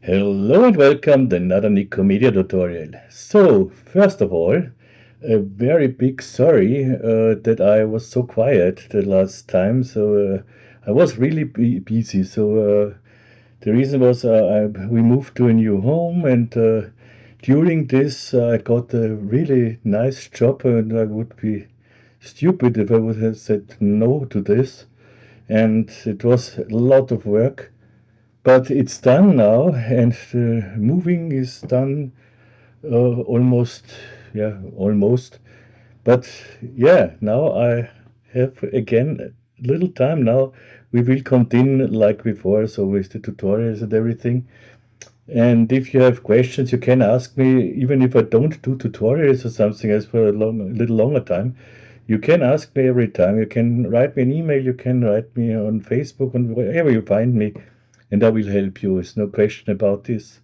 Hello and welcome to another Nikomedia tutorial. So, first of all, a very big sorry that I was so quiet the last time. I was really busy. The reason was we moved to a new home, and during this I got a really nice job, and I would be stupid if I would have said no to this. And it was a lot of work. But it's done now, and the moving is done almost, yeah, almost. But yeah, now I have again a little time now. We will continue like before, so with the tutorials and everything. And if you have questions, you can ask me, even if I don't do tutorials or something else for a little longer time. You can ask me every time. You can write me an email. You can write me on Facebook, on wherever you find me, and I will help you. There's no question about this.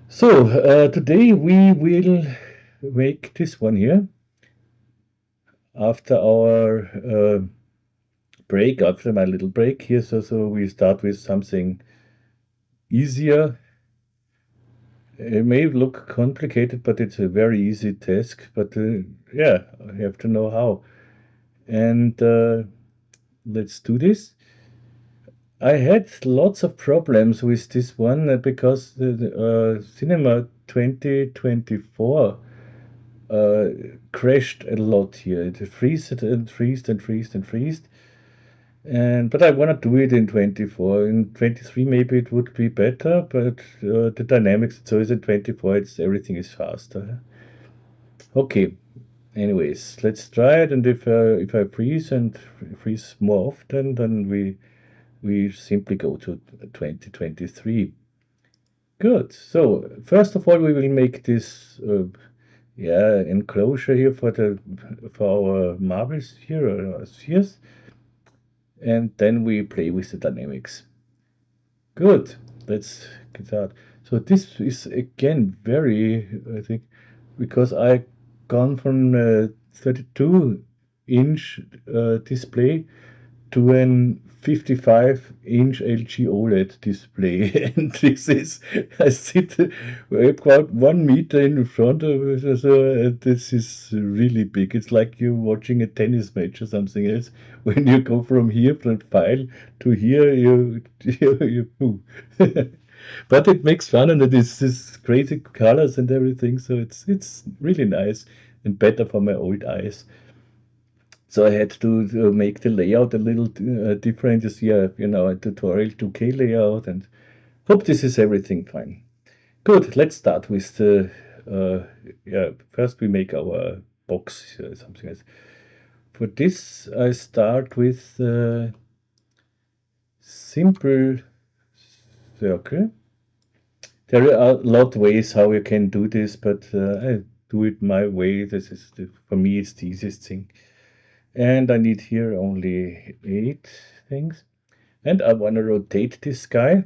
Today we will make this one here after our break, after my little break here. So we start with something easier. It may look complicated, but it's a very easy task. But yeah, I have to know how. And let's do this. I had lots of problems with this one because the Cinema 2024 uh, crashed a lot here. It freezed and freezed and freezed and freezed. And but I want to do it in 24. In 23 maybe it would be better, but the dynamics so is in 24. It's everything is faster. Okay. Anyways, let's try it. And if I freeze and freeze more often, then we simply go to 2023. Good. So first of all, we will make this yeah, enclosure here for our marbles here, or spheres, and then we play with the dynamics. Good. Let's get started. So this is again very, I think, because I gone from 32-inch display to an 55-inch LG OLED display, and this is I sit about 1 meter in front of it, so this is really big. It's like you watching a tennis match or something else. When you go from here from file to here, you move. But it makes fun, and it is this crazy colors and everything, so it's really nice and better for my old eyes. So I had to make the layout a little different. You see, a tutorial 2K layout, and hope this is everything fine. Good. Let's start with the yeah. First, we make our box something else. For this, I start with simple circle. There are a lot of ways how you can do this, but I do it my way. This is for me, it's the easiest thing. And I need here only 8 things. And I want to rotate this guy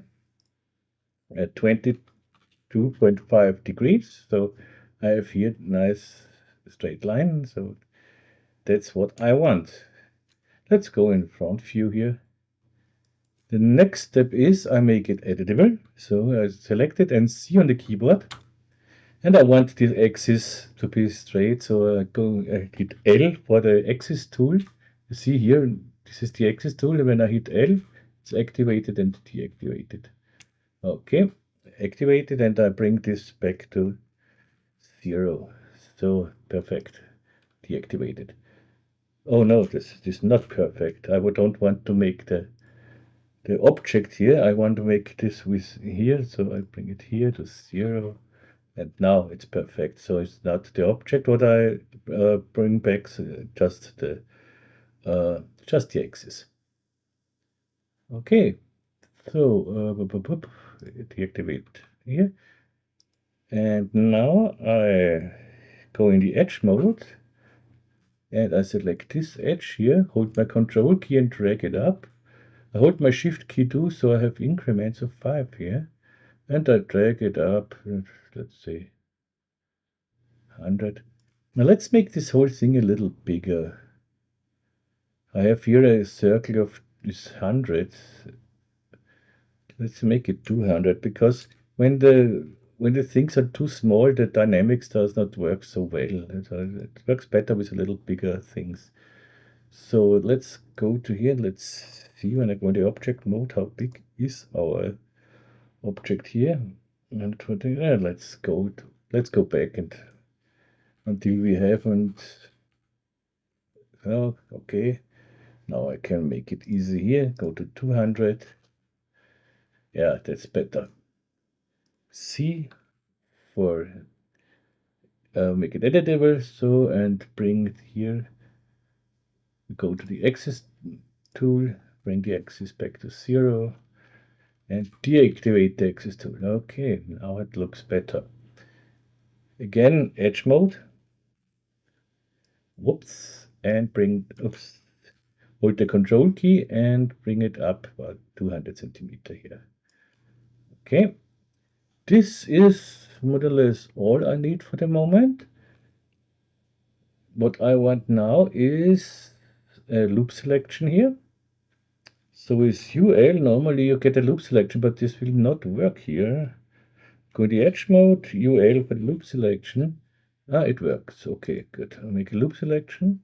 at 22.5 degrees. So I have here nice straight line. So that's what I want. Let's go in front view here. The next step is I make it editable. So I select it and C on the keyboard. And I want this axis to be straight. So I hit L for the axis tool. You see here, this is the axis tool. And when I hit L, it's activated and deactivated. Okay, activated, and I bring this back to 0. So perfect, deactivated. Oh no, this is not perfect. I don't want to make the object here. I want to make this with here, so I bring it here to 0, and now it's perfect. So it's not the object what I bring back, so just the axis. Okay, so deactivate here. And now I go in the edge mode, and I select this edge here, hold my control key and drag it up. I hold my shift key too, so I have increments of 5 here, and I drag it up, let's say 100. Now let's make this whole thing a little bigger. I have here a circle of this 100. Let's make it 200, because when the things are too small, the dynamics does not work so well. It works better with a little bigger things. So let's go to here. Let's see when I go to object mode, how big is our object here. And let's go back and until we have, and oh, okay. Now I can make it easy here. Go to 200. Yeah, that's better. C for make it editable. So, and bring it here. Go to the axis tool, bring the axis back to 0, and deactivate the axis tool. Okay, now it looks better. Again, edge mode. Whoops, and hold the control key and bring it up about 200 centimeter here. Okay, this is more or less all I need for the moment. What I want now is a loop selection here. So with UL, normally you get a loop selection, but this will not work here. Go to edge mode, UL for the loop selection. Ah, it works. Okay, good. I'll make a loop selection.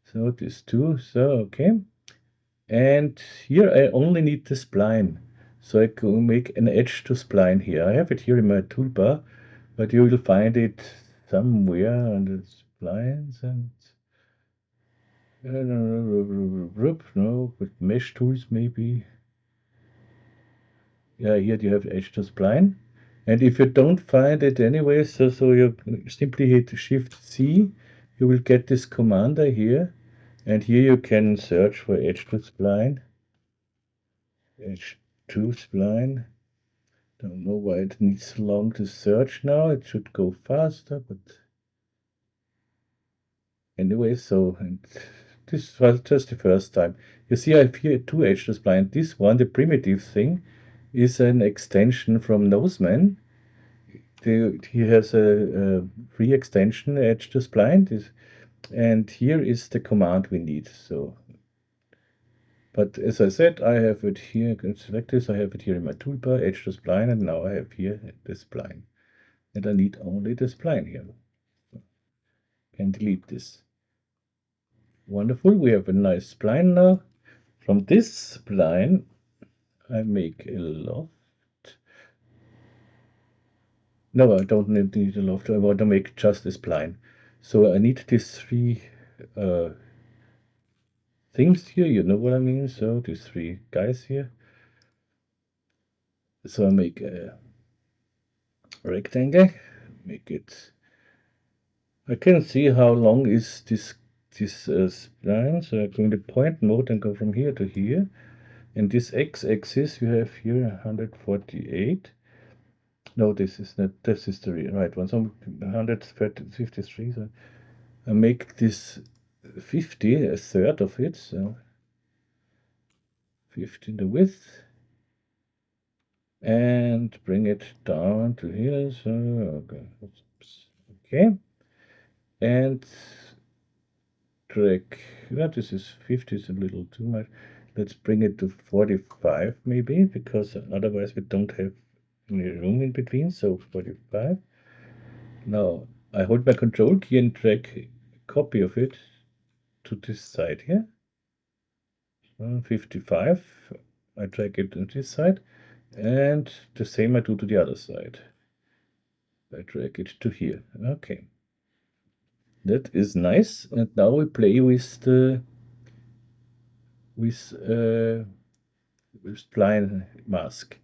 So this too. So, okay. And here I only need the spline. So I can make an edge to spline here. I have it here in my toolbar, but you will find it somewhere on the splines and no, with mesh tools maybe. Yeah, here you have edge to spline. And if you don't find it anyway, so you simply hit Shift C, you will get this commander here. And here you can search for edge to spline. Edge to spline. Don't know why it needs so long to search now. It should go faster, but anyway, so, and this was just the first time. You see, I have here two edge to spline. This one, the primitive thing, is an extension from Noseman. He has a free extension edge to spline, and here is the command we need. So, but as I said, I have it here. I can select this. I have it here in my toolbar, edge to spline, and now I have here the spline. And I need only the spline here. Can delete this. Wonderful, we have a nice spline now. From this spline, I make a loft. No, I don't need a loft. I want to make just a spline. So I need these three things here. You know what I mean? So these three guys here. So I make a rectangle. Make it. I can see how long is this spline. So I go into point mode and go from here to here. And this x-axis you have here 148. No, this is not. This is the right one. So 153. So I make this 50, a third of it. So 50 in the width, and bring it down to here. So okay, okay, and drag. Yeah, this is 50 is a little too much. Let's bring it to 45 maybe, because otherwise we don't have any room in between. So 45. Now I hold my control key and drag a copy of it to this side here. 55. I drag it to this side, and the same I do to the other side. I drag it to here. Okay. That is nice. And now we play with the spline mask.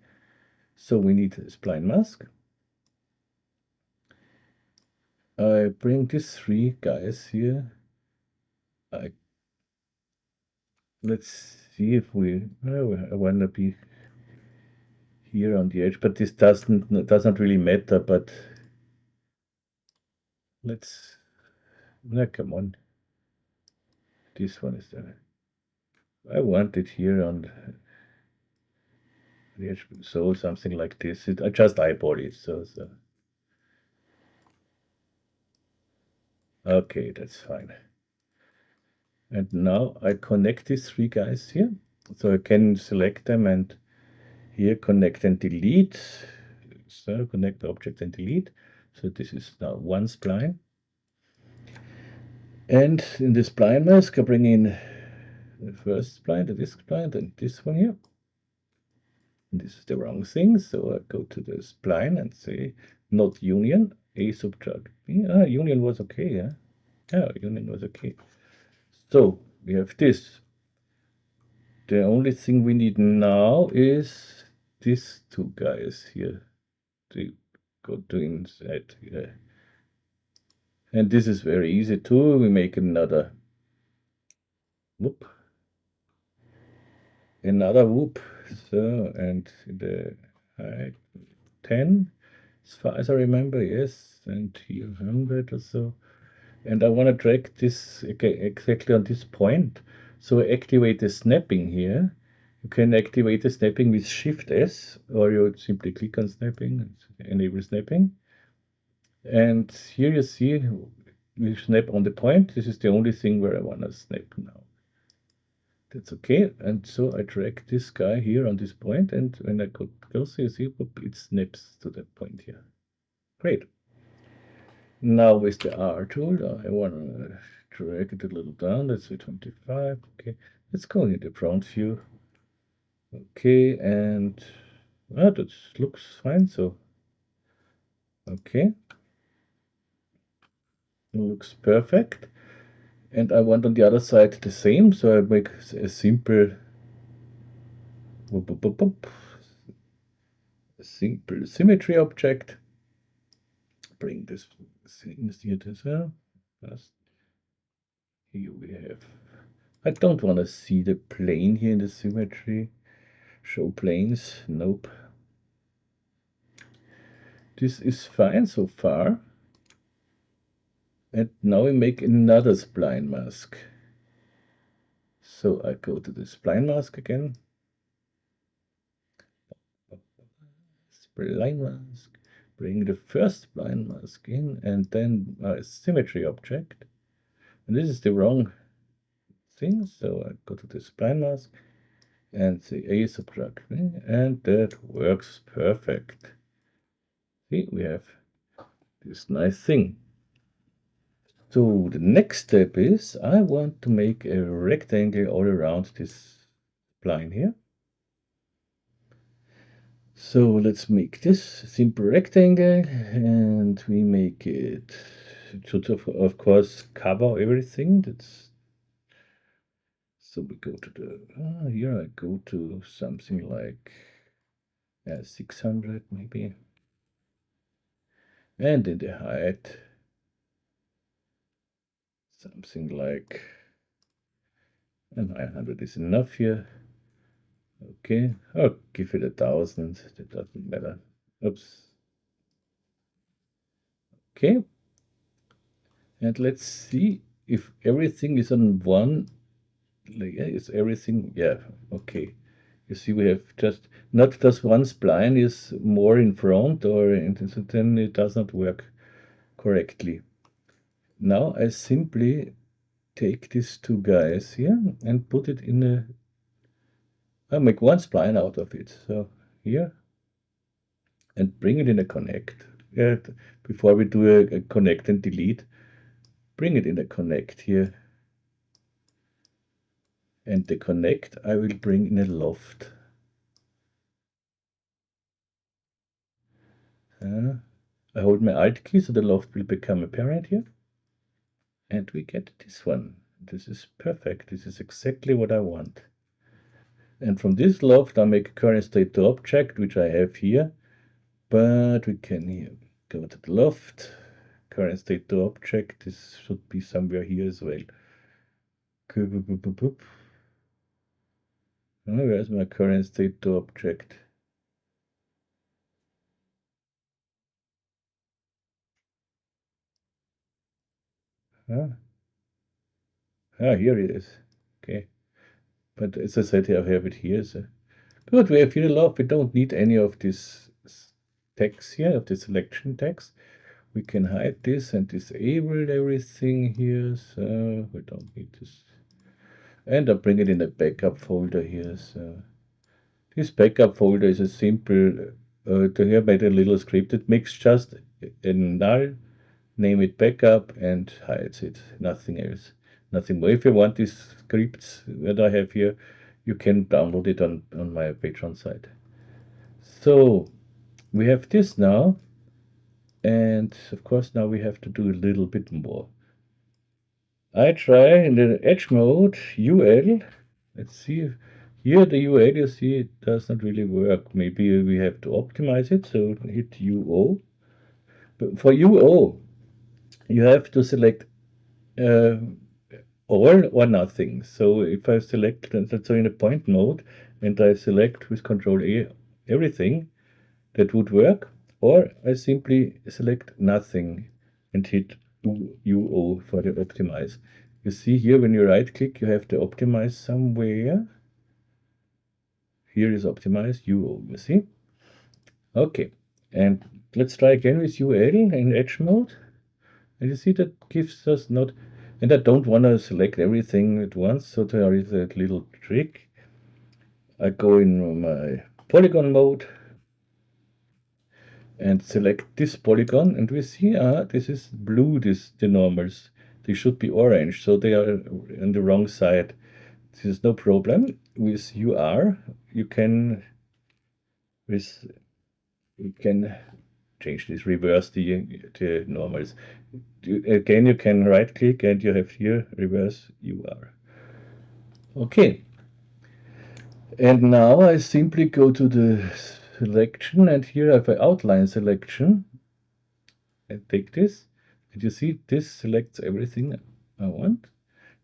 So we need a spline mask. I bring these three guys here. Let's see if we. I want to be here on the edge, but this doesn't really matter. But let's. No, come on. This one is there. I want it here on the edge, so something like this. I just eyeball it. So okay, that's fine. And now I connect these three guys here. So I can select them and here connect and delete. So connect object and delete. So this is now one spline. And in the spline mask, I bring in the first spline, the disk spline, then this one here. And this is the wrong thing, so I go to the spline and say not union, A subtract B. Ah, union was okay, yeah? Yeah, union was okay. So we have this. The only thing we need now is these two guys here to go to inside here. And this is very easy too. We make another whoop. Another whoop. So, and the height 10, as far as I remember, yes, and here 100 or so. And I want to drag this exactly on this point. So activate the snapping here. You can activate the snapping with Shift S, or you simply click on snapping and enable snapping. And here you see we snap on the point. This is the only thing where I want to snap now. That's okay. And so I drag this guy here on this point, and when I go closer, you see it snaps to that point here. Great. Now with the R tool, I want to drag it a little down. Let's say 25. Okay, let's go into the front view. Okay, and that looks fine. So, okay, it looks perfect. And I want on the other side the same. So I make a simple, a simple symmetry object. Bring this here as well. First, here we have. I don't want to see the plane here in the symmetry. Show planes. Nope. This is fine so far. And now we make another spline mask. So I go to the spline mask again. Spline mask. Bring the first spline mask in and then a symmetry object. And this is the wrong thing. So I go to the spline mask and say A subtract. And that works perfect. See, we have this nice thing. So the next step is I want to make a rectangle all around this spline here. So let's make this simple rectangle and we make it, it should of course cover everything. That's so we go to the here I go to something like 600 maybe, and in the height something like 900 is enough here. Okay, I'll give it 1,000. That doesn't matter. Oops. Okay, and let's see if everything is on one layer. Is everything? Yeah. Okay. You see, we have just not just one spline is more in front, or so then it does not work correctly. Now I simply take these two guys here and put it in a. I make one spline out of it. So here and bring it in a connect. Before we do a connect and delete, bring it in a connect here. And the connect I will bring in a loft. I hold my Alt key so the loft will become apparent here. And we get this one. This is perfect. This is exactly what I want. And from this loft I make a current state to object, which I have here. But we can here go to the loft, current state to object. This should be somewhere here as well. Where's my current state to object? Here it is. Okay. But as I said, I have it here. So. But we have here a lot. We don't need any of this text here, of the selection text. We can hide this and disable everything here. So we don't need this. and I bring it in a backup folder here. So this backup folder is a simple, here I made a little script. It makes just a null, name it backup, and hides it. Nothing else. Nothing more. If you want these scripts that I have here, you can download it on my Patreon site. So we have this now, and of course now we have to do a little bit more. I try in the edge mode, UL. Let's see. Here the UL, you see, it does not really work. Maybe we have to optimize it. So hit UO. But for UO, you have to select uh, all or nothing. So if I select, so in a point mode, and I select with Control A everything, that would work. Or I simply select nothing and hit UO for the optimize. You see here when you right click, you have to optimize somewhere. Here is optimize UO, you see? Okay, and let's try again with UL in edge mode. And you see that gives us not, and I don't want to select everything at once, so there is a little trick. I go in my polygon mode and select this polygon, and we see, this is blue, the normals. They should be orange, so they are on the wrong side. This is no problem. With UR, you can, you can change this, reverse the normals. Again, you can right click and you have here reverse UR. Okay, and now I simply go to the selection, and here I have an outline selection. I take this, and you see this selects everything I want.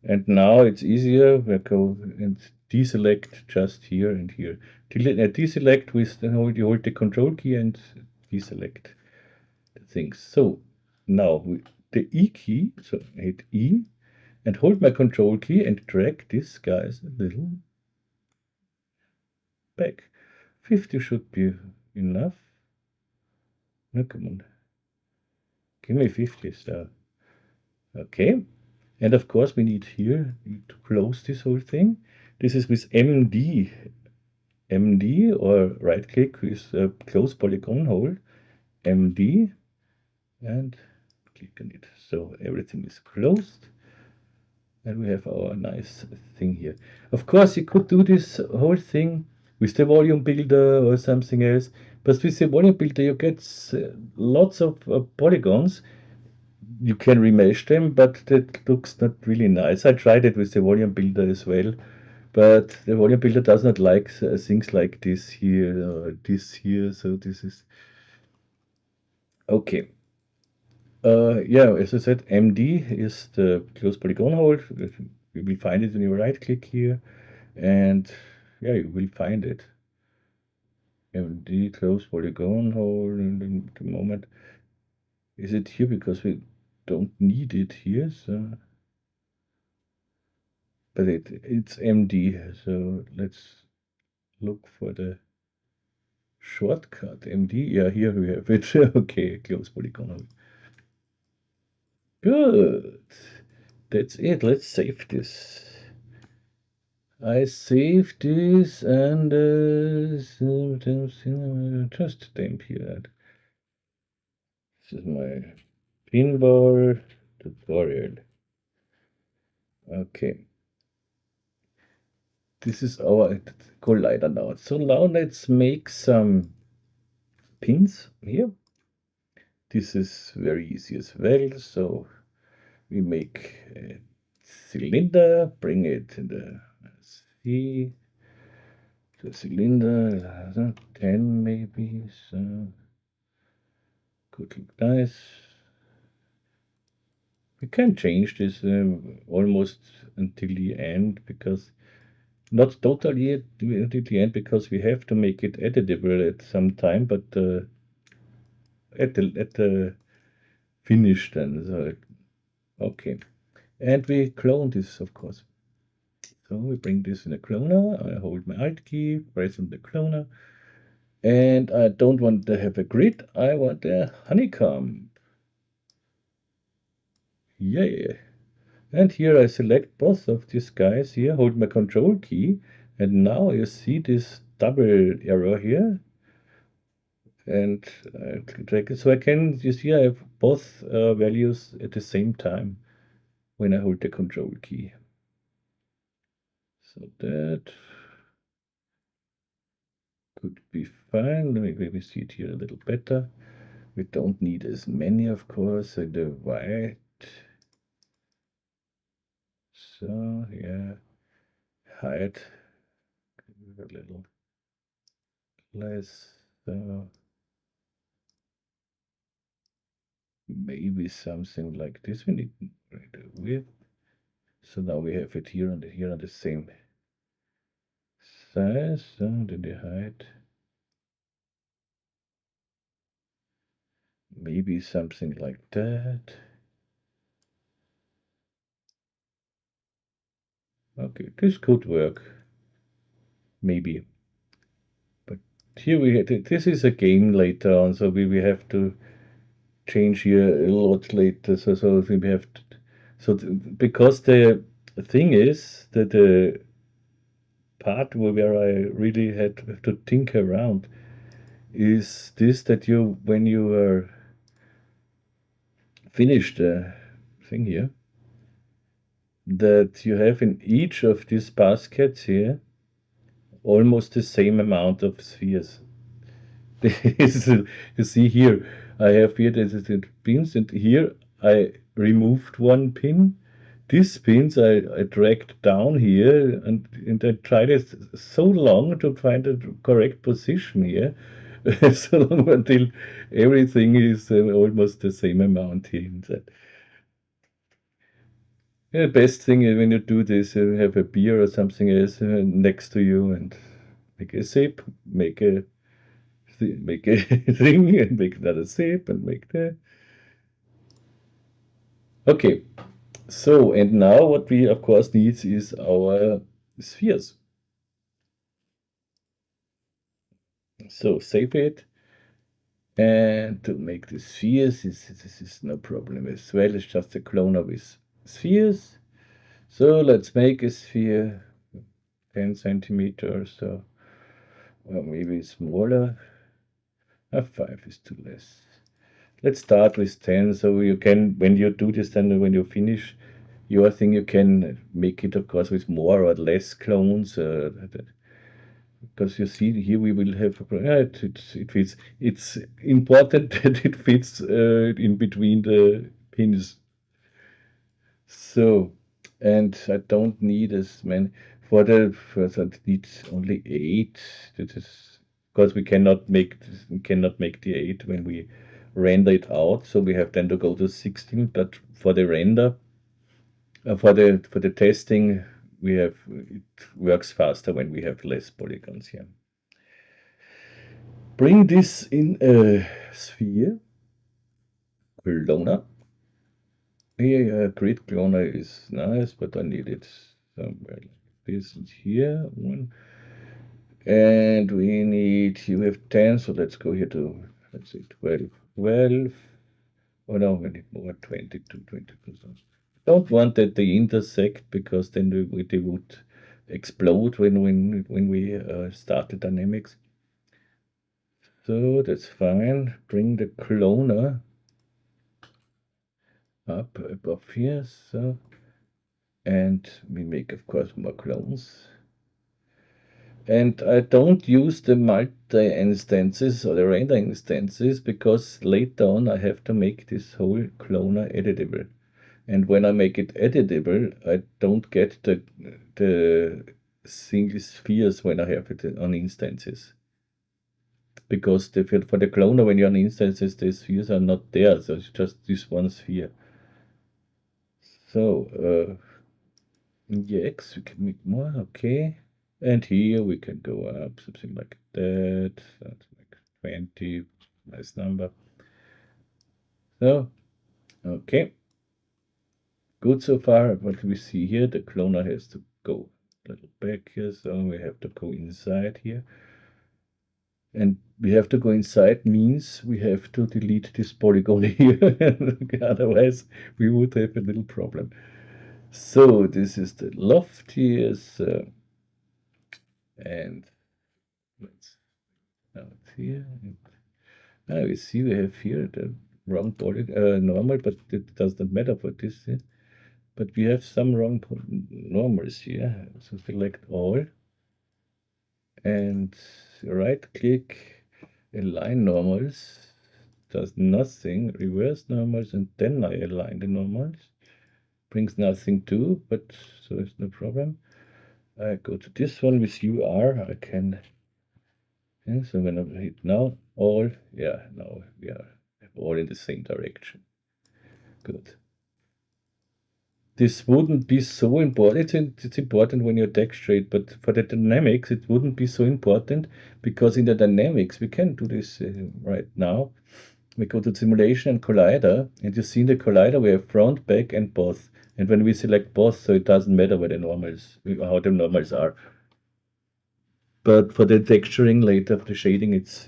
And now it's easier. We go and deselect just here and here. Deselect with you hold the control key and deselect the things. So now the E key, so hit E and hold my control key and drag this guys a little back. 50 should be enough. No, come on. Give me 50 star. Okay. And of course we need here to close this whole thing. This is with MD or right click with close polygon hold, MD, and click on it. So everything is closed. And we have our nice thing here. Of course, you could do this whole thing with the volume builder or something else. But with the volume builder, you get lots of polygons. You can remesh them, but that looks not really nice. I tried it with the volume builder as well, but the volume builder does not like things like this here or this here. So this is okay. Yeah, as I said, MD is the close polygon hold. You will find it when you right click here, and yeah, you will find it. MD close polygon hold. In the moment, is it here because we don't need it here? So, but it's MD. So let's look for the shortcut. MD. Yeah, here we have it. Okay, close polygon hold. Good. That's it. Let's save this. I saved this and just stamp here. This is my pinball tutorial. Okay. This is our collider now. So now let's make some pins here. This is very easy as well. So we make a cylinder, bring it in the C, the cylinder, 10 maybe, so could look nice. We can change this almost until the end, because not totally until the end, because we have to make it editable at some time, but at the finish then. So, okay, and we clone this, of course. So we bring this in a cloner. I hold my Alt key, press on the cloner, and I don't want to have a grid. I want a honeycomb. Yeah. And here I select both of these guys here, hold my control key, and now you see this double arrow here. And drag it. So I can, you see, I have both values at the same time when I hold the control key. So that could be fine. Let me maybe see it here a little better. We don't need as many, of course. So the white. So yeah, height a little less. So maybe something like this. We need the width. So now we have it here and here on the same size. So then the height. Maybe something like that. Okay, this could work. Maybe. But here we had, this is a game later on, so we have to change here a lot later. So we have to, because the thing is that the part where I really had to think around is this, that you, when you are finished the thing here, that you have in each of these baskets here almost the same amount of spheres. You see here, I have here the pins, and here I removed one pin. These pins I dragged down here, and I tried it so long to find the correct position here, so long until everything is almost the same amount here inside. Yeah, the best thing is when you do this, you have a beer or something else next to you and make a sip, make a ring and make another sip and make the. Okay, so and now what we of course need is our spheres. So save it, and to make the spheres, this is no problem as well. It's just a cloner with spheres. So let's make a sphere 10 centimeters, so or maybe smaller. 5 is too less. Let's start with 10. So you can, when you do this, then when you finish your thing, you can make it, of course, with more or less clones. Because you see here we will have, it fits. It's important that it fits in between the pins. So, and I don't need as many. For the first, I need only 8. That is because we cannot make the 8 when we render it out. So we have then to go to 16. But for the render, for the testing, we have, it works faster when we have less polygons here. Bring this in a sphere. Cloner. Here, grid cloner is nice, but I need it somewhere like this and here. One. And we need, you have 10, so let's go here to, let's see, 12. 12. Oh no, we need more, 22, 20%. Don't want that they intersect, because then they would explode when we start the dynamics. So that's fine. Bring the cloner up above here. So, and we make, of course, more clones. And I don't use the multi instances or the render instances, because later on I have to make this whole cloner editable. And when I make it editable, I don't get the single spheres when I have it on instances. Because for the cloner, when you're on instances, the spheres are not there, so it's just this one sphere. So, X, we can make more, okay. And here we can go up, something like that. That's like 20, nice number. So, okay. Good so far. What we see here, the cloner has to go a little back here, so we have to go inside here. And we have to go inside means we have to delete this polygon here. Otherwise, we would have a little problem. So this is the loft here, so, and let's now it's here. Now we see we have here the wrong body normal, but it does not matter for this. But we have some wrong normals here. So select all and right click, align normals, does nothing, reverse normals, and then I align the normals. Brings nothing too, but so it's no problem. I go to this one with UR, I can, yeah, so when I hit now, all, yeah, now we are all in the same direction. Good. This wouldn't be so important. It's important when you texture, but for the dynamics, it wouldn't be so important because in the dynamics, we can do this right now. We go to simulation and collider, and you see in the collider we have front, back, and both. And when we select both, so it doesn't matter where the normals, how the normals are. But for the texturing later, the shading, it's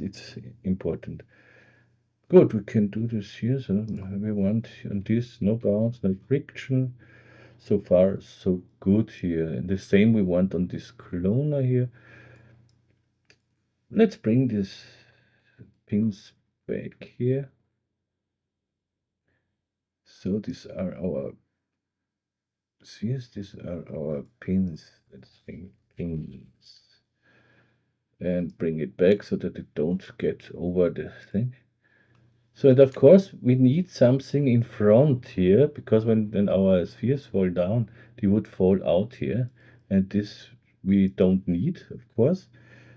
important. Good, we can do this here. So we want on this no bounce, no friction. So far, so good here. And the same we want on this cloner here. Let's bring these pins back here. So these are our these are our pins. Let's bring pins and bring it back so that it don't get over the thing. So, and of course, we need something in front here, because when our spheres fall down, they would fall out here. And this we don't need, of course.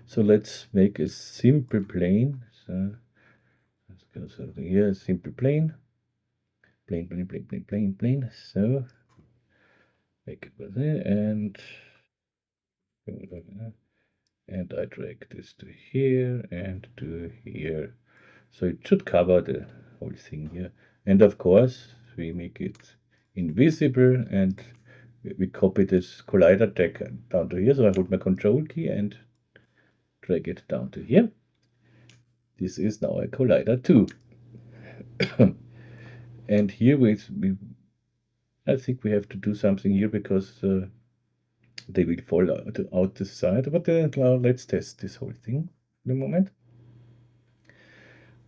So let's make a simple plane. So let's go so here, a simple plane. Plane. So make it with it and I drag this to here and to here. So it should cover the whole thing here. And of course, we make it invisible and we copy this collider tag down to here. So I hold my control key and drag it down to here. This is now a collider too. And here I think we have to do something here because they will fall out the side. But let's test this whole thing in a moment.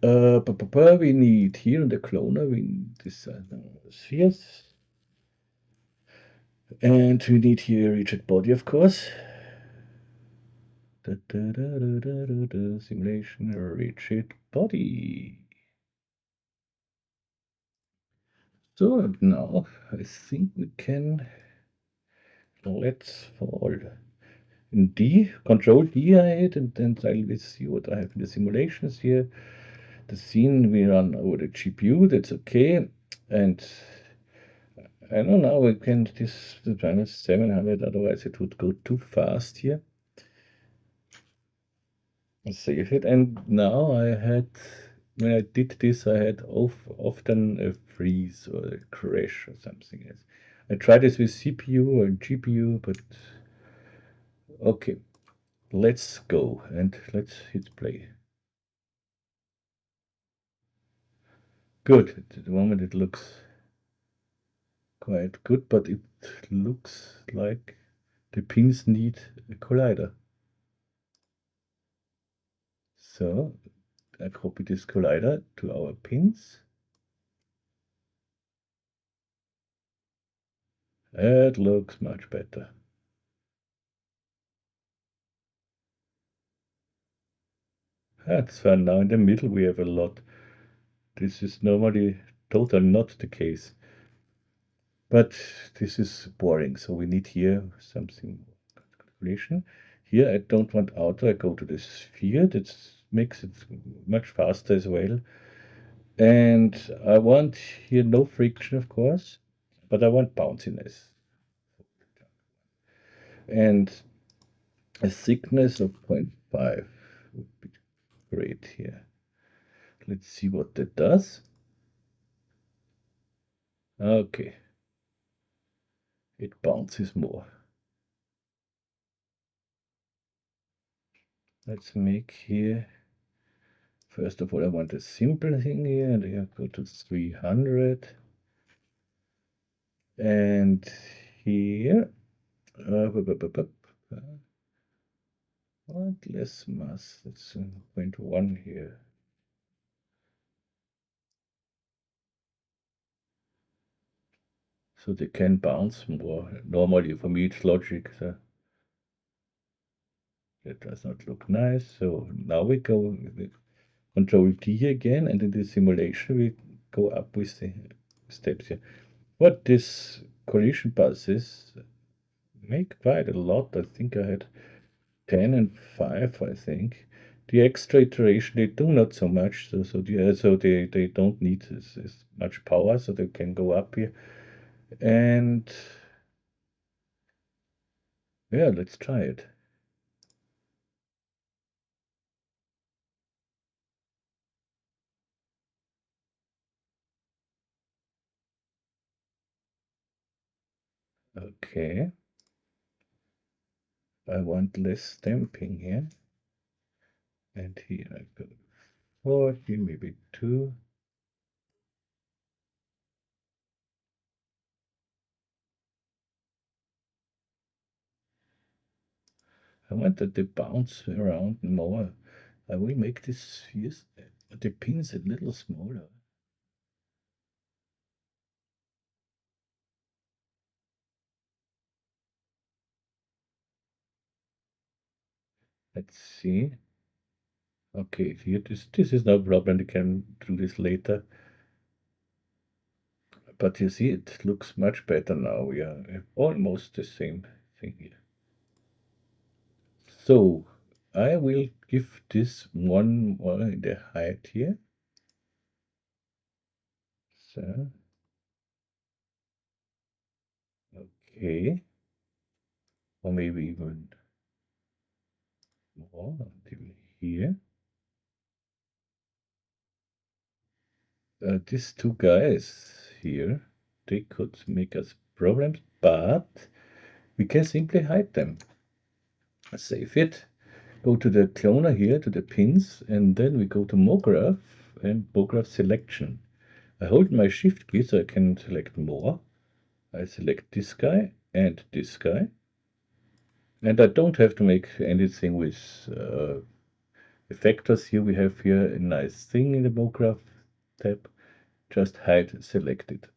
We need here in the cloner, we need this spheres. And we need here rigid body, of course. Simulation rigid body. So now I think we can let's fall in D, Control D I hit, and then I'll see what I have in the simulations here. The scene we run over the GPU, that's okay. And I don't know, we can this the minus 700, otherwise it would go too fast here. Save it, and now when I did this, I had often a freeze or a crash or something else. I tried this with CPU or GPU, but okay, let's go and let's hit play. Good, at the moment it looks quite good, but it looks like the pins need a collider. So I copy this collider to our pins. It looks much better. That's fun. Now in the middle we have a lot. This is normally totally not the case. But this is boring, so we need here something calculation. Here I don't want outer, I go to the sphere, that makes it much faster as well. And I want here no friction, of course, but I want bounciness. And a thickness of 0.5 would be great here. Let's see what that does. Okay, it bounces more. Let's make here, first of all, I want a simple thing here, and I go to 300. And here. What less mass? It's 0.1 here. So they can bounce more. Normally for me it's logic. So that does not look nice. So now we go with Control D again, and in the simulation we go up with the steps here. What this collision passes make quite a lot. I think I had 10 and 5, I think. The extra iteration they do not so much, so they don't need as much power, so they can go up here. And yeah, let's try it. Okay. I want less stamping here. And here I go 40, maybe 2. I want that they bounce around more. I will make this spheres, the pins a little smaller. Let's see. Okay, here this is no problem. We can do this later. But you see, it looks much better now. We have almost the same thing here. So I will give this one more in the height here. So okay, or maybe even more until here. These two guys here, they could make us problems, but we can simply hide them. Save it, go to the cloner here, to the pins, and then we go to MoGraph and MoGraph selection. I hold my shift key so I can select more. I select this guy and this guy. And I don't have to make anything with effectors here. We have here a nice thing in the MoGraph tab. Just hide selected.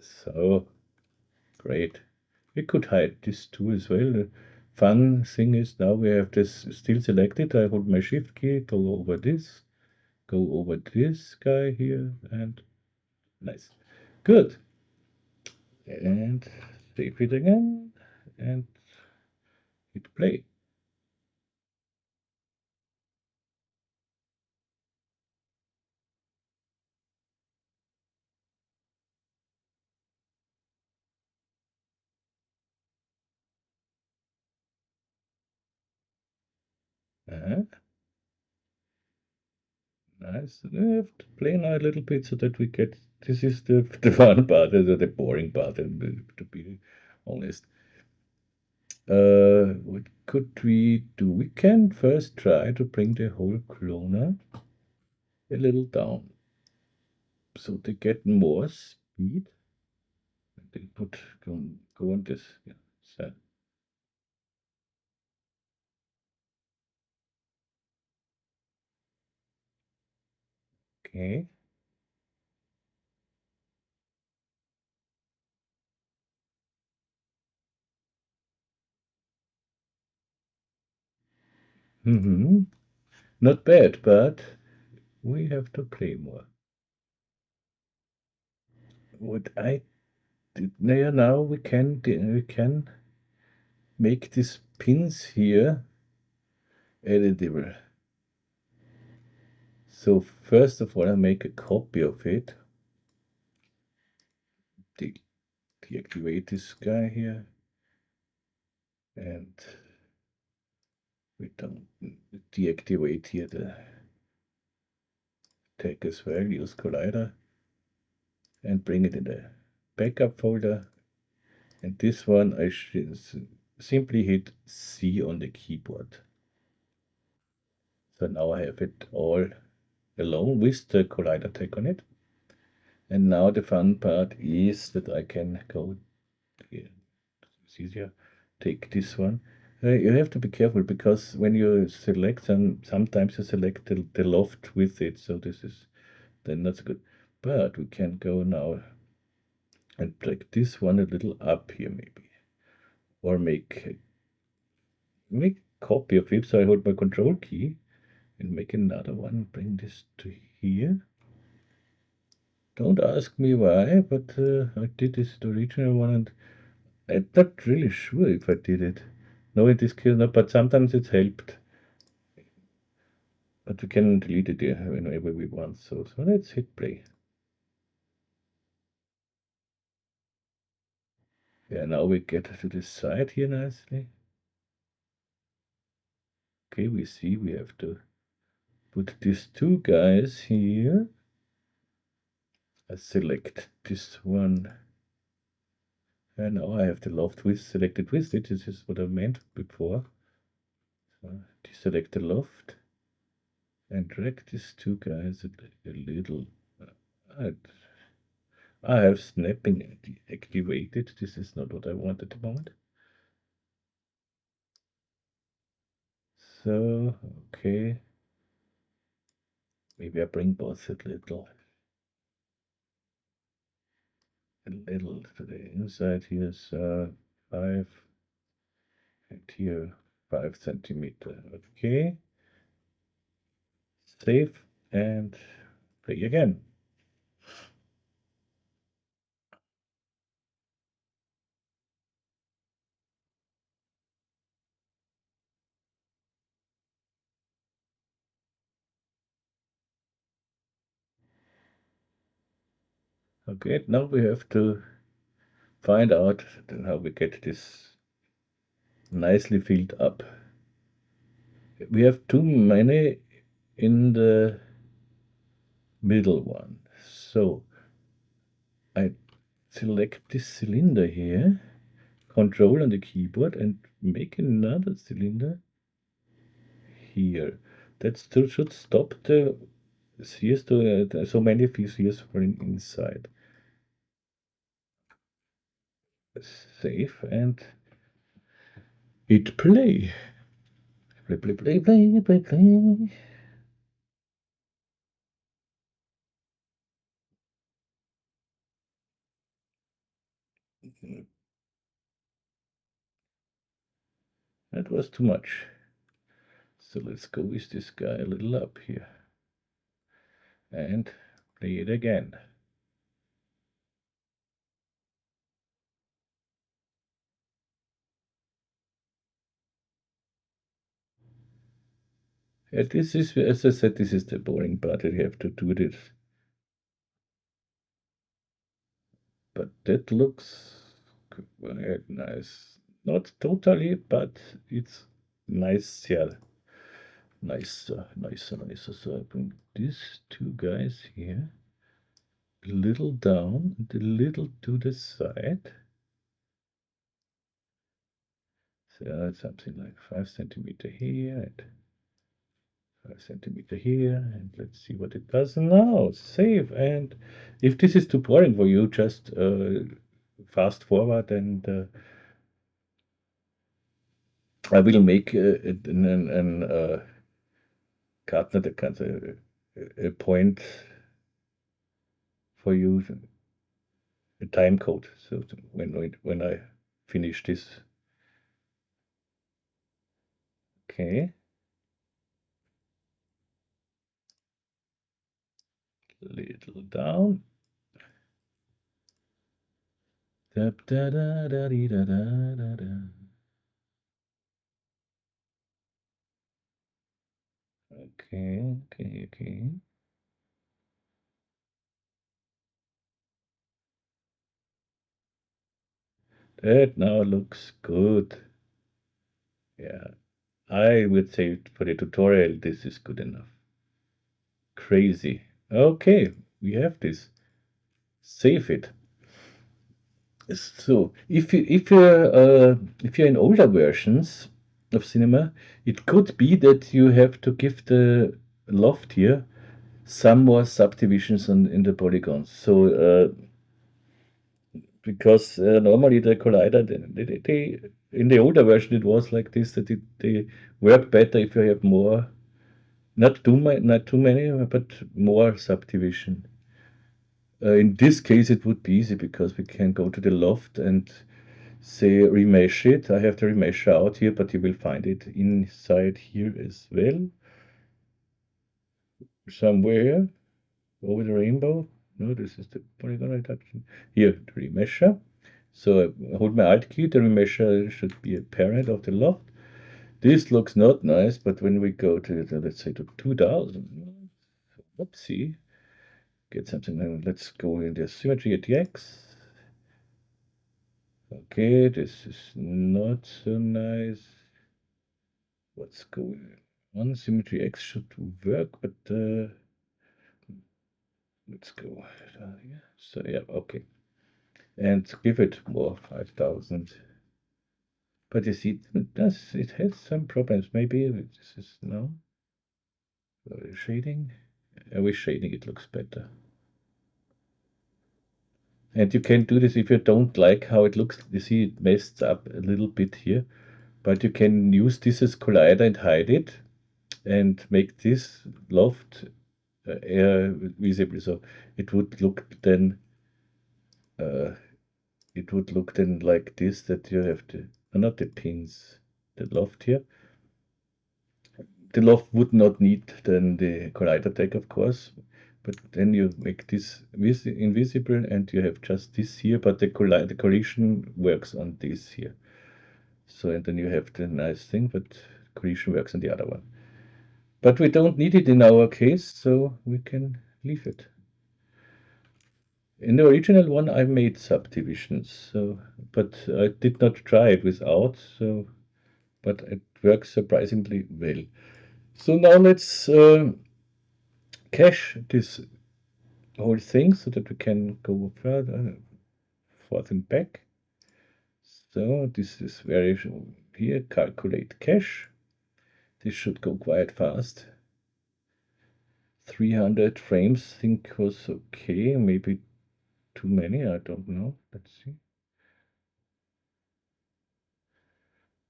So great. We could hide this too as well. The fun thing is now we have this still selected. I hold my shift key, go over this guy here, and nice. Good. And save it again and hit play. Uh, nice. We have to play now a little bit so that we get. This is the fun part, the boring part, to be honest. What could we do? We can first try to bring the whole cloner a little down so they get more speed. They put go on this. Yeah, so, okay. Mm-hmm. Not bad, but we have to play more. What I did now we can make these pins here editable. So first of all, I make a copy of it. Deactivate this guy here, and we don't deactivate here the tag as well. Use collider and bring it in the backup folder. And this one I should simply hit C on the keyboard. So now I have it all alone with the collider tag on it. And now the fun part is that I can go here it's easier. Take this one. You have to be careful because when you select sometimes you select the loft with it, so this is then not so good. But we can go now and drag this one a little up here maybe, or make copy of it. So I hold my control key and make another one. Bring this to here. Don't ask me why, but I did this the original one, and I'm not really sure if I did it. No, in this case not, but sometimes it's helped. But we can delete it whenever we want. So let's hit play. Yeah, now we get to the side here nicely. Okay, we see we have to put these two guys here. I select this one. And now I have the loft with selected with it. This is what I meant before. So deselect the loft and drag these two guys a little. I have snapping activated. This is not what I want at the moment. So, okay. Maybe I bring both a little to the inside here. So 5 and here 5 centimeter. Okay. Save and play again. Okay, now we have to find out how we get this nicely filled up. We have too many in the middle one. So I select this cylinder here, control on the keyboard, and make another cylinder here. That still should stop the sears to so many sears falling inside. Save and hit play. Play, play, play, play, play, play. That was too much. So let's go with this guy a little up here. And play it again. Yeah, this is, as I said, this is the boring part. You have to do this. But that looks quite nice. Not totally, but it's nice. Yeah, nicer. So I bring these two guys here, a little down and a little to the side. So something like 5 centimeter here and 5 centimeter here, and let's see what it does now. Save, and if this is too boring for you, just fast forward, and I will make an cut, not a cut, a point for you, a time code. So when I finish this, okay, little down. Da, da, da, da, da, da, da. Okay. That now looks good. Yeah, I would say for the tutorial, this is good enough. Crazy. Okay, we have this. Save it. So if you're in older versions of cinema, it could be that you have to give the loft here some more subdivisions in the polygons. So because normally the collider, in the older version, it was like this, that they work better if you have more, not too many, but more subdivision. In this case, it would be easy because we can go to the loft and say remesh it. I have the remesher out here, but you will find it inside here as well, somewhere over the rainbow. No, this is the polygon reduction. Here, the remesher. So I hold my Alt key, the remesher should be a parent of the loft. This looks not nice, but when we go to, let's say, to 2000, whoopsie, get something. Let's go in the symmetry at X. Okay, this is not so nice. What's going on? Symmetry X should work, but let's go here. So yeah, okay. And give it more 5000. But you see, it has some problems. Maybe this is no shading. With shading it looks better. And you can do this if you don't like how it looks. You see it messed up a little bit here. But you can use this as collider and hide it and make this loft visible. So it would look then uh, like this, that you have the not the pins, the loft here. The loft would not need then the collider tag, of course, but then you make this invisible and you have just this here, but the collision works on this here. So, and then you have the nice thing, but collision works on the other one. But we don't need it in our case, so we can leave it. In the original one, I made subdivisions, so, but I did not try it without, so, but it works surprisingly well. So now let's cache this whole thing so that we can go further, forth and back. So this is very here, calculate cache. This should go quite fast. 300 frames, think was okay, maybe too many, I don't know. Let's see.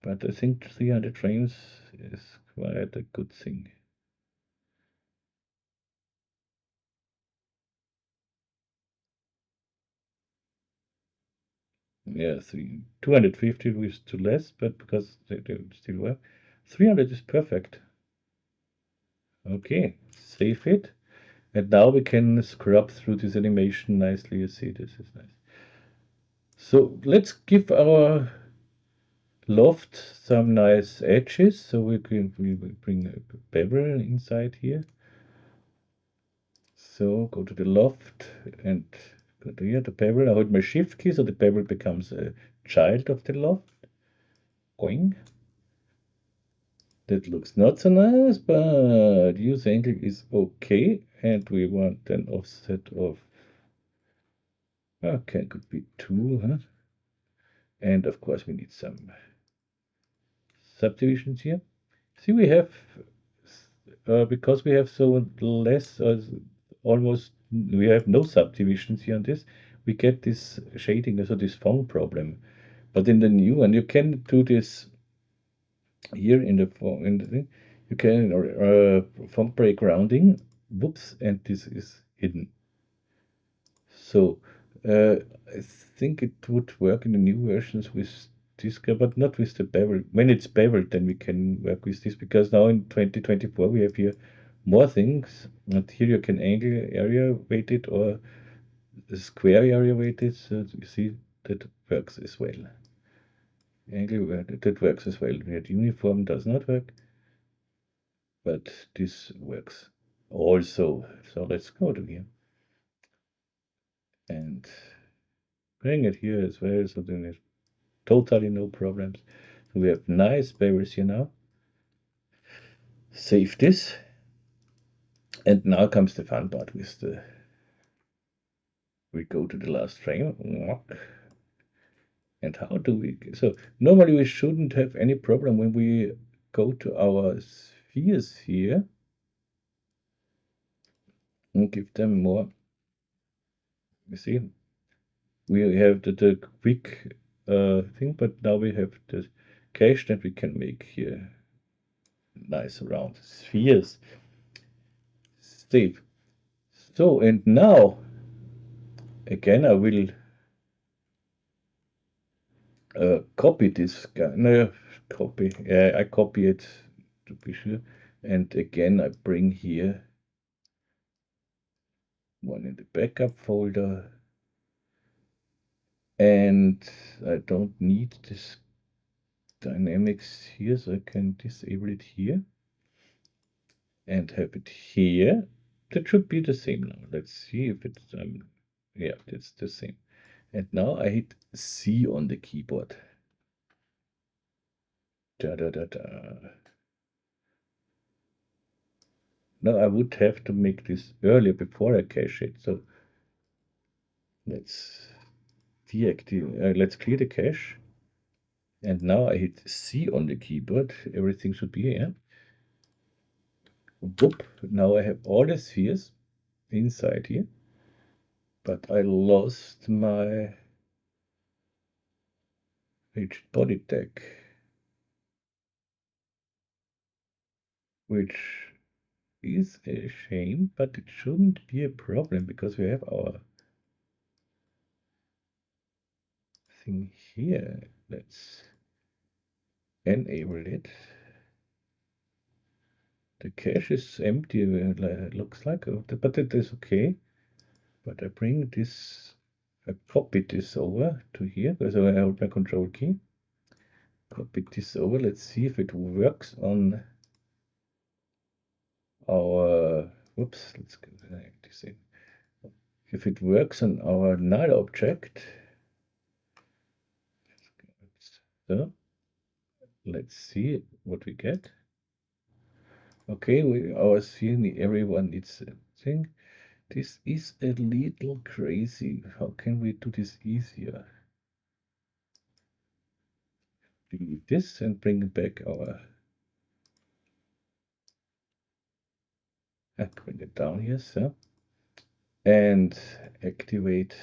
But I think 300 frames is quite a good thing. Yeah, 250 was too less, but because they still work. 300 is perfect. Okay, save it. And now we can scrub through this animation nicely. You see, this is nice. So let's give our loft some nice edges. So we will bring a bevel inside here. So go to the loft and go to here, the bevel. I hold my shift key so the bevel becomes a child of the loft. Going. That looks not so nice, but use angle is okay. And we want an offset of, okay, could be 2, huh? And of course we need some subdivisions here. See, we have, because we have so less, almost, we have no subdivisions here on this, we get this shading, also this font problem. But in the new one, you can do this here in the thing, you can font break rounding, whoops, and this is hidden. So I think it would work in the new versions with this guy, but not with the bevel. When it's beveled, then we can work with this, because now in 2024 we have here more things. And here you can angle area weighted or square area weighted. So you see that works as well. Angle that works as well. Red uniform does not work, but this works also. So let's go to here and bring it here as well. So then it's totally no problems. So we have nice bevels here now. Save this. And now comes the fun part with the, we go to the last frame. And how do we, so normally we shouldn't have any problem when we go to our spheres here and give them more, you see, we have the quick thing, but now we have the cache that we can make here nice round spheres. Save. So, and now again I will copy this guy. No, copy. Yeah, I copy it to be sure. And again I bring here one in the backup folder. And I don't need this dynamics here, so I can disable it here and have it here. That should be the same now. Let's see if it's yeah, that's the same. And now I hit C on the keyboard. Da da da da. Now I would have to make this earlier before I cache it. So let's deactivate. Let's clear the cache. And now I hit C on the keyboard. Everything should be here. Whoop. Now I have all the spheres inside here. But I lost my rigid body tag, which is a shame, but it shouldn't be a problem because we have our thing here. Let's enable it. The cache is empty, looks like, but it is okay. But I bring this, I copy this over to here because I hold my control key. Copy this over. Let's see if it works on our, whoops, let's go this in. If it works on our null object, so let's see what we get. Okay, our scene, everyone needs a thing. This is a little crazy. How can we do this easier? Delete this and bring back our. Bring it down here, so. And activate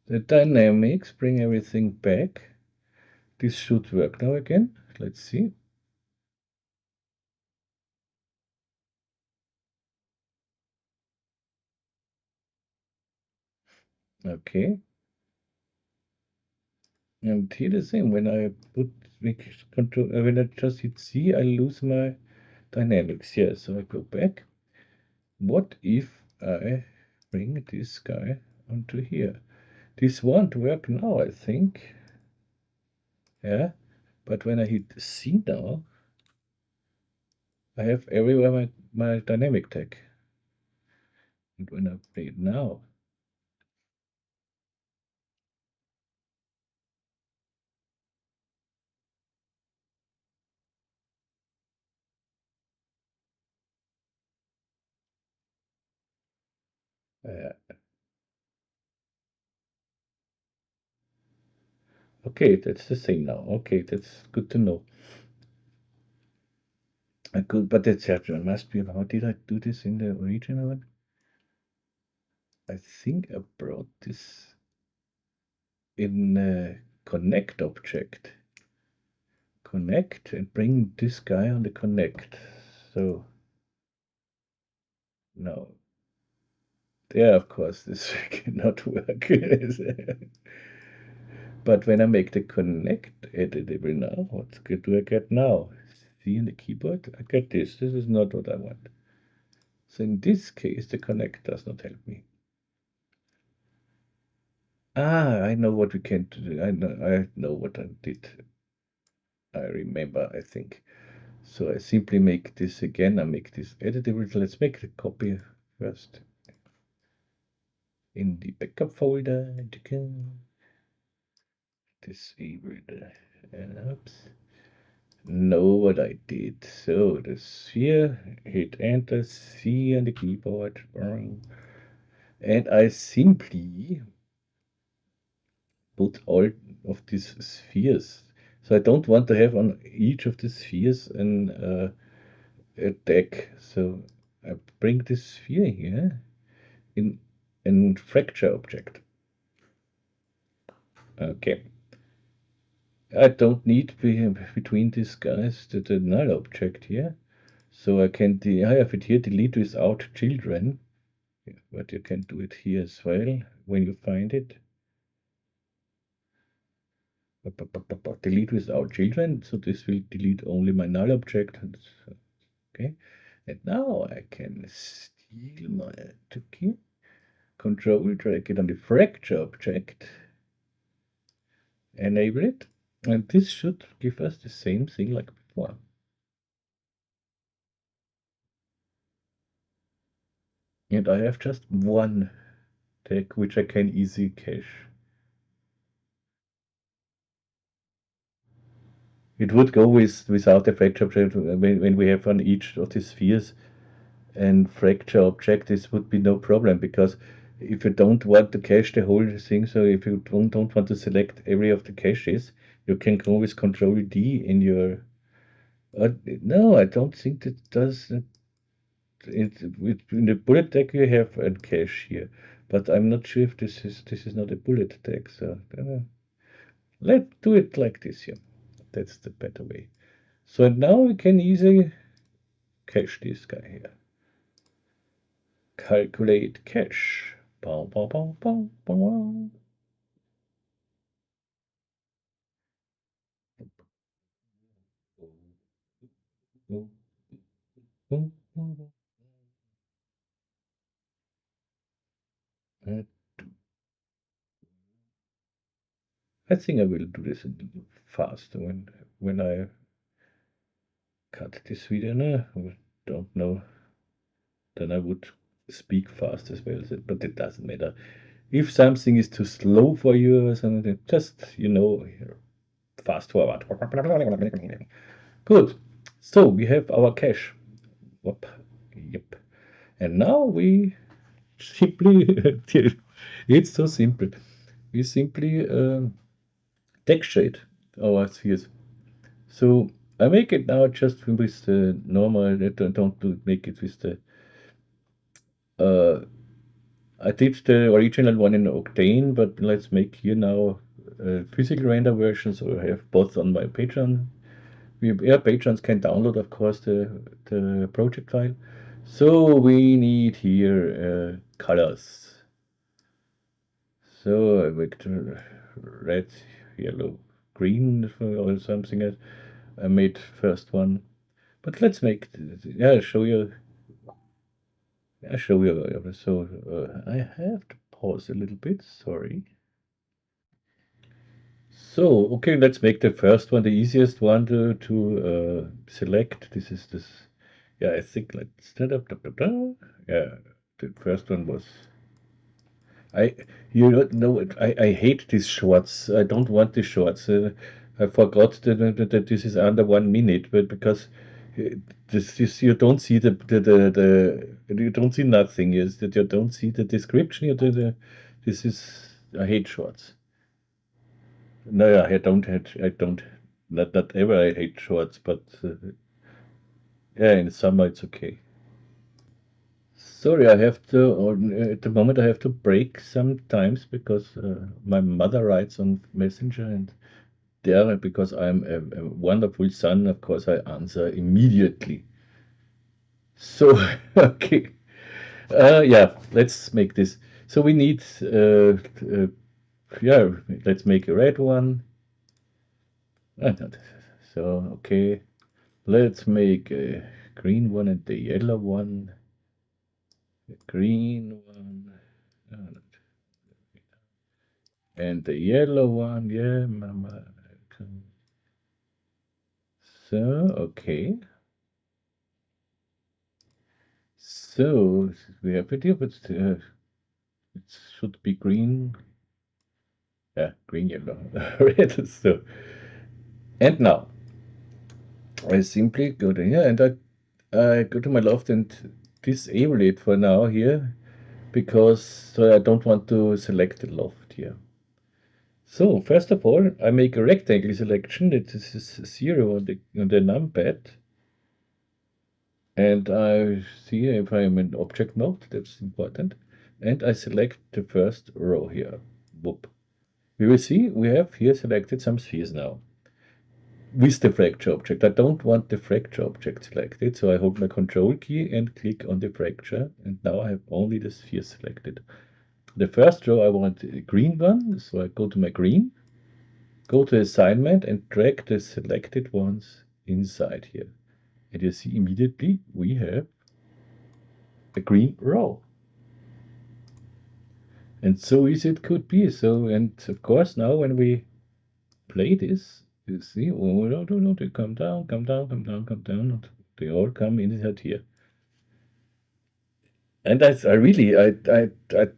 the dynamics, bring everything back. This should work now again. Let's see. Okay. And here the same. When I put control, when I just hit C, I lose my dynamics here. So I go back. What if I bring this guy onto here? This won't work now, I think. Yeah. But when I hit C now, I have everywhere my dynamic tag. And when I play it now, okay, that's the same now. Okay, that's good to know. Good, but that's must be. How did I do this in the original one? I think I brought this in a connect object. Connect and bring this guy on the connect. So now, there, of course, this cannot work. But when I make the connect editable now, what do I get now? See in the keyboard, I get this. This is not what I want. So in this case, the connect does not help me. Ah, I know what we can do. I know what I did. I remember, I think. So I simply make this again. I make this editable. Let's make the copy first. In the backup folder, disable the oops. Know what I did. So the sphere, hit enter, C on the keyboard, and I simply put all of these spheres. So I don't want to have on each of the spheres a deck. So I bring this sphere here in a fracture object. Okay. I don't need between these guys the null object here. So I have it here, delete without children. But you can do it here as well when you find it. Delete without children. So this will delete only my null object. Okay. And now I can steal my key. Control, drag it on the fracture object. Enable it. And this should give us the same thing like before. And I have just one tag which I can easily cache. It would go without the fracture object when we have on each of these spheres and fracture object. This would be no problem, because if you don't want to cache the whole thing, so if you don't want to select every of the caches, you can go with Control D in your. No, I don't think it does. In the bullet tag you have a cache here, but I'm not sure if this is not a bullet tag. So let's do it like this here. That's the better way. So now we can easily cache this guy here. Calculate cache. Bow, bow, bow, bow, bow. I think I will do this a little faster when I cut this video. No, I don't know. Then I would speak fast as well, but it doesn't matter. If something is too slow for you or something, just, fast forward. Good. So we have our cache. Whoop. Yep. And now we simply, it's so simple. We simply texture it, our spheres. So I make it now just with the normal, I don't make it with the, I did the original one in Octane, but let's make here now a physical render version, so I have both on my Patreon. Patrons can download, of course, the project file. So we need here colors. So I make red, yellow, green or something else. I made first one, but let's make I'll show you. I'll show you. So I have to pause a little bit. Sorry. So okay, let's make the first one the easiest one to select. This is this. Yeah, I think let's. Yeah, the first one was. I you know I hate these shorts. I don't want these shorts. I forgot that this is under 1 minute, but because uh, this you don't see the you don't see nothing. Is that you don't see the description? This is I hate shorts. No, I don't not ever I hate shorts, but yeah, in summer it's okay. Sorry, I have to, or at the moment I have to break sometimes because my mother writes on Messenger, and there, because I'm a wonderful son, of course I answer immediately. So, okay. Yeah, let's make this. So we need, yeah, let's make a red one. So, okay, let's make a green one and the yellow one. The green one. Uh, And the yellow one, yeah, mama. So, okay. So, we have it here, but it should be green. Yeah, green, yellow, red. So, and now I simply go to here and I go to my loft and disable it for now here, because so I don't want to select the loft here. So first of all, I make a rectangle selection. It is 0 on the numpad. And I see if I'm in object mode, that's important. and I select the first row here. Whoop. We will see we have here selected some spheres now with the fracture object. I don't want the fracture object selected, so I hold my control key and click on the fracture, and now I have only the sphere selected. The first row I want a green one, so I go to my green, go to assignment and drag the selected ones inside here. And you see immediately we have a green row. And so easy it could be. So, and of course now when we play this, you see, oh, no, they come down, come down, come down, come down. They all come inside here. And I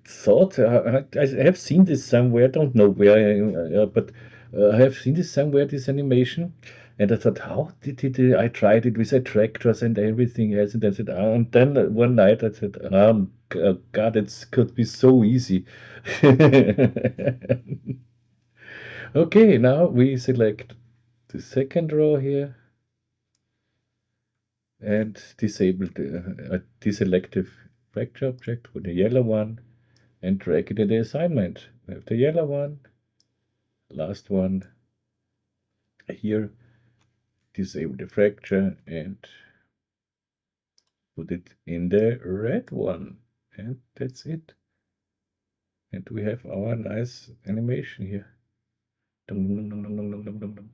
thought I have seen this somewhere. Don't know where, but I have seen this somewhere. This animation, and I thought, how did it? I tried it with attractors and everything else, and I said, and then one night I said, God, it could be so easy. Okay, now we select the second row here and disable the deselective fracture object for the yellow one and drag it in the assignment. We have the yellow one, last one here, disable the fracture and put it in the red one. And that's it. And we have our nice animation here. Dum, dum, dum, dum, dum, dum, dum, dum, dum.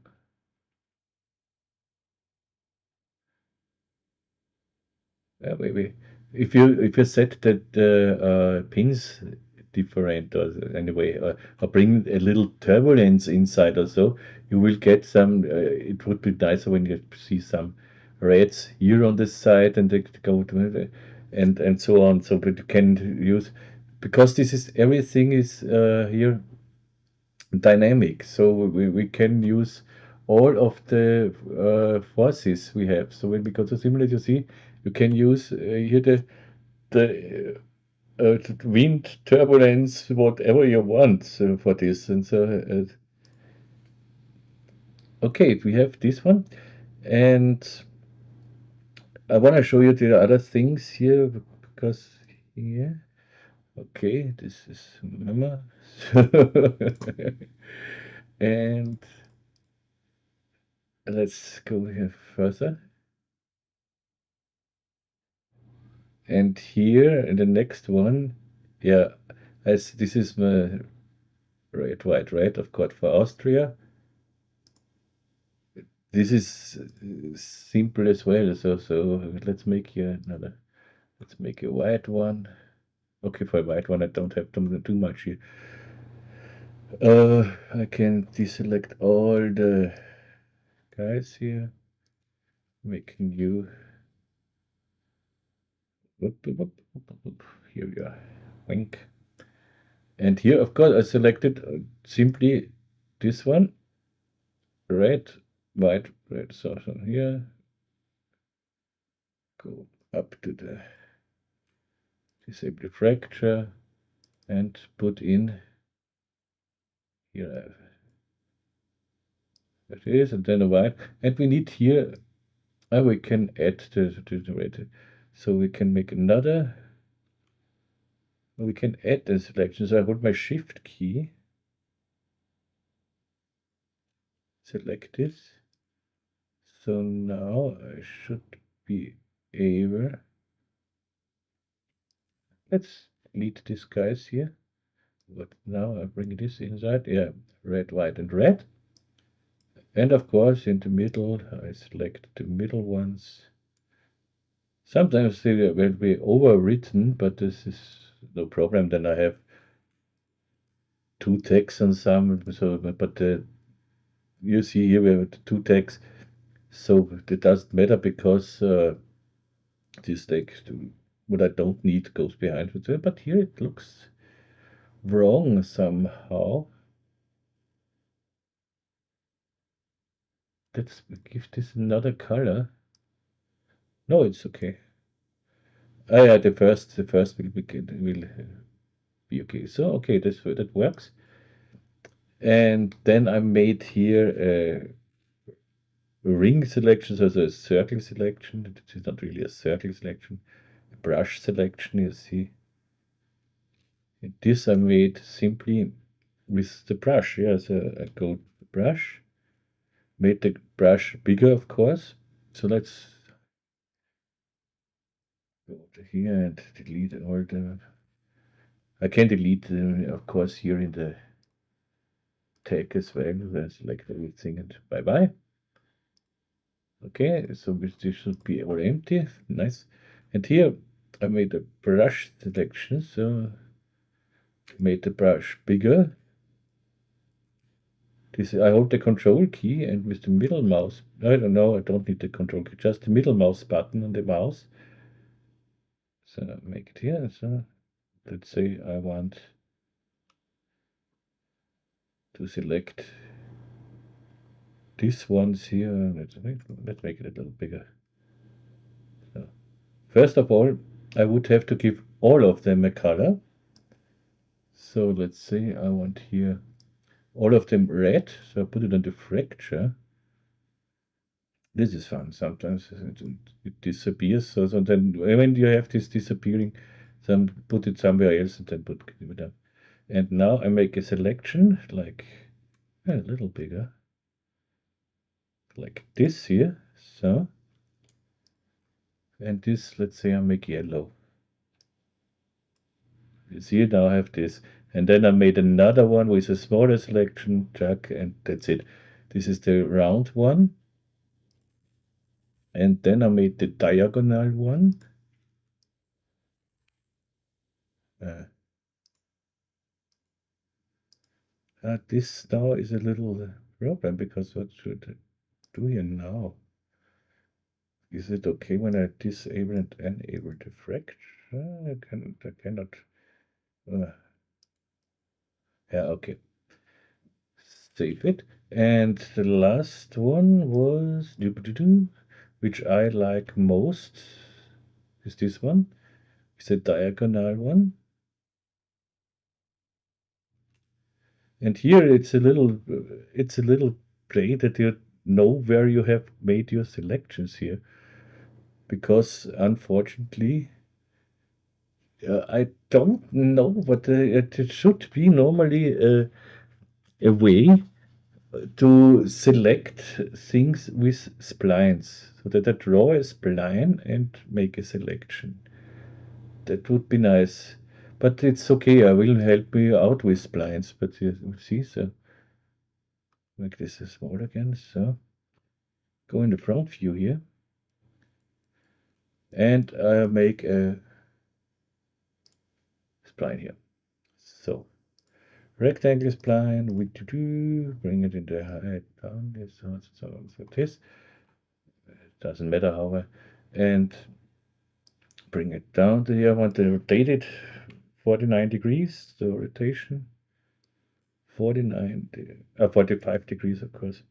Maybe if you set that pins different or anyway, or bring a little turbulence inside or so, you will get some. It would be nicer when you see some reds here on this side and they go to and so on. So that you can use because this is everything is here dynamic. So we can use all of the forces we have. So when we go to simulate, you see, you can use here the wind, turbulence, whatever you want for this. And so, okay, we have this one. And I want to show you the other things here because here, okay, this is Mama. And let's go here further. And here in the next one, yeah, as this is my red, white, red, of course, for Austria. This is simple as well. So let's make here another. Let's make a white one. Okay, for a white one, I don't have to do too much here. I can deselect all the guys here. Make a new. Here we are. Wink. And here, of course, I selected simply this one. Red, white, red. So here. Go up to the disable the fracture and put in here that is, and then a white. And we need here, we can add the red. So we can make another, we can add the selection. So I hold my shift key, select this. So now I should be able, let's delete these guys here. But now I bring this inside, yeah, red, white, and red. And of course, in the middle, I select the middle ones. Sometimes they will be overwritten, but this is no problem. Then I have two tags on some. So, but you see here we have two tags, so it doesn't matter because this tag, what I don't need, goes behind. But here it looks wrong somehow. Let's give this another color. No, it's okay. Ah, yeah, the first will be okay. So okay, that works. And then I made here a ring selection, so a circle selection. It is not really a circle selection. A brush selection, you see. And this I made simply with the brush. Yeah, so I go to the brush, made the brush bigger, of course. So let's go to here and delete all the. I can delete them, of course, here in the tag as well. I select everything and bye bye. Okay, so this should be all empty. Nice. And here I made a brush selection, so made the brush bigger. This I hold the control key and with the middle mouse, I don't know, I don't need the control key, just the middle mouse button on the mouse. So make it here. So let's say I want to select these ones here. Let's make it a little bigger. So first of all, I would have to give all of them a color. So let's say I want here all of them red. So I put it on the fracture. This is fun. Sometimes it disappears. So then when you have this disappearing, put it somewhere else and then put it down. And now I make a selection like a little bigger, like this here. So, and this, let's say I make yellow. You see, now I have this. And then I made another one with a smaller selection, check, and that's it. This is the round one. And then I made the diagonal one. This now is a little problem because what should I do here now? Is it okay when I disable and enable the fracture? I cannot. Yeah, okay. Save it. And the last one was, which I like most, is this one. It's a diagonal one. And here it's a little play that you know where you have made your selections here. Because unfortunately, I don't know, but it should be normally a way to select things with splines, so that I draw a spline and make a selection. That would be nice, but it's okay. I will help you out with splines, but you see, so make this small again. So go in the front view here, and make a spline here. So rectangle spline, bring it in the height down. So this doesn't matter how and bring it down to here. I want to rotate it 49 degrees, so rotation 45 degrees, of course.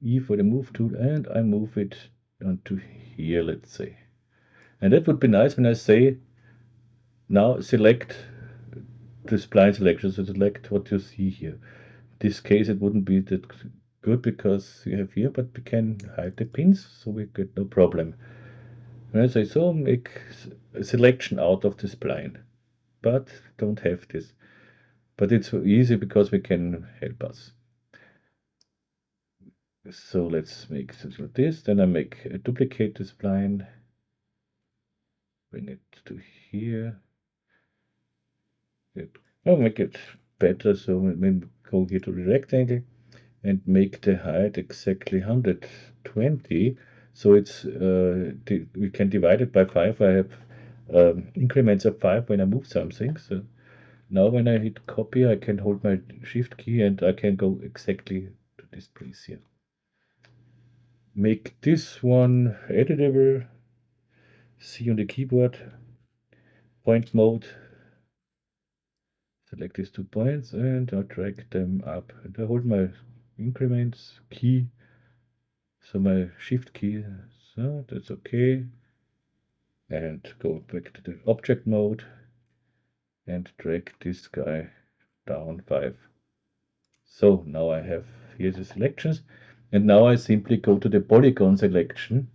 E for the move tool, and I move it onto here, let's say. And that would be nice when I say, now select the spline selection, so select what you see here. In this case, it wouldn't be that good because you have here, but we can hide the pins, so we get no problem. When I say so, make a selection out of the spline, but don't have this. But it's easy because we can help us. So let's make this, then I make a duplicate the spline, bring it to here. I'll make it better, so we go here to the rectangle and make the height exactly 120. So it's we can divide it by 5. I have increments of 5 when I move something. So now when I hit copy, I can hold my shift key and I can go exactly to this place here. Make this one editable. See on the keyboard, point mode. Select these 2 points and I drag them up. And I hold my increments key, so my shift key, so that's okay. And go back to the object mode and drag this guy down 5. So now I have here the selections, and now I simply go to the polygon selection.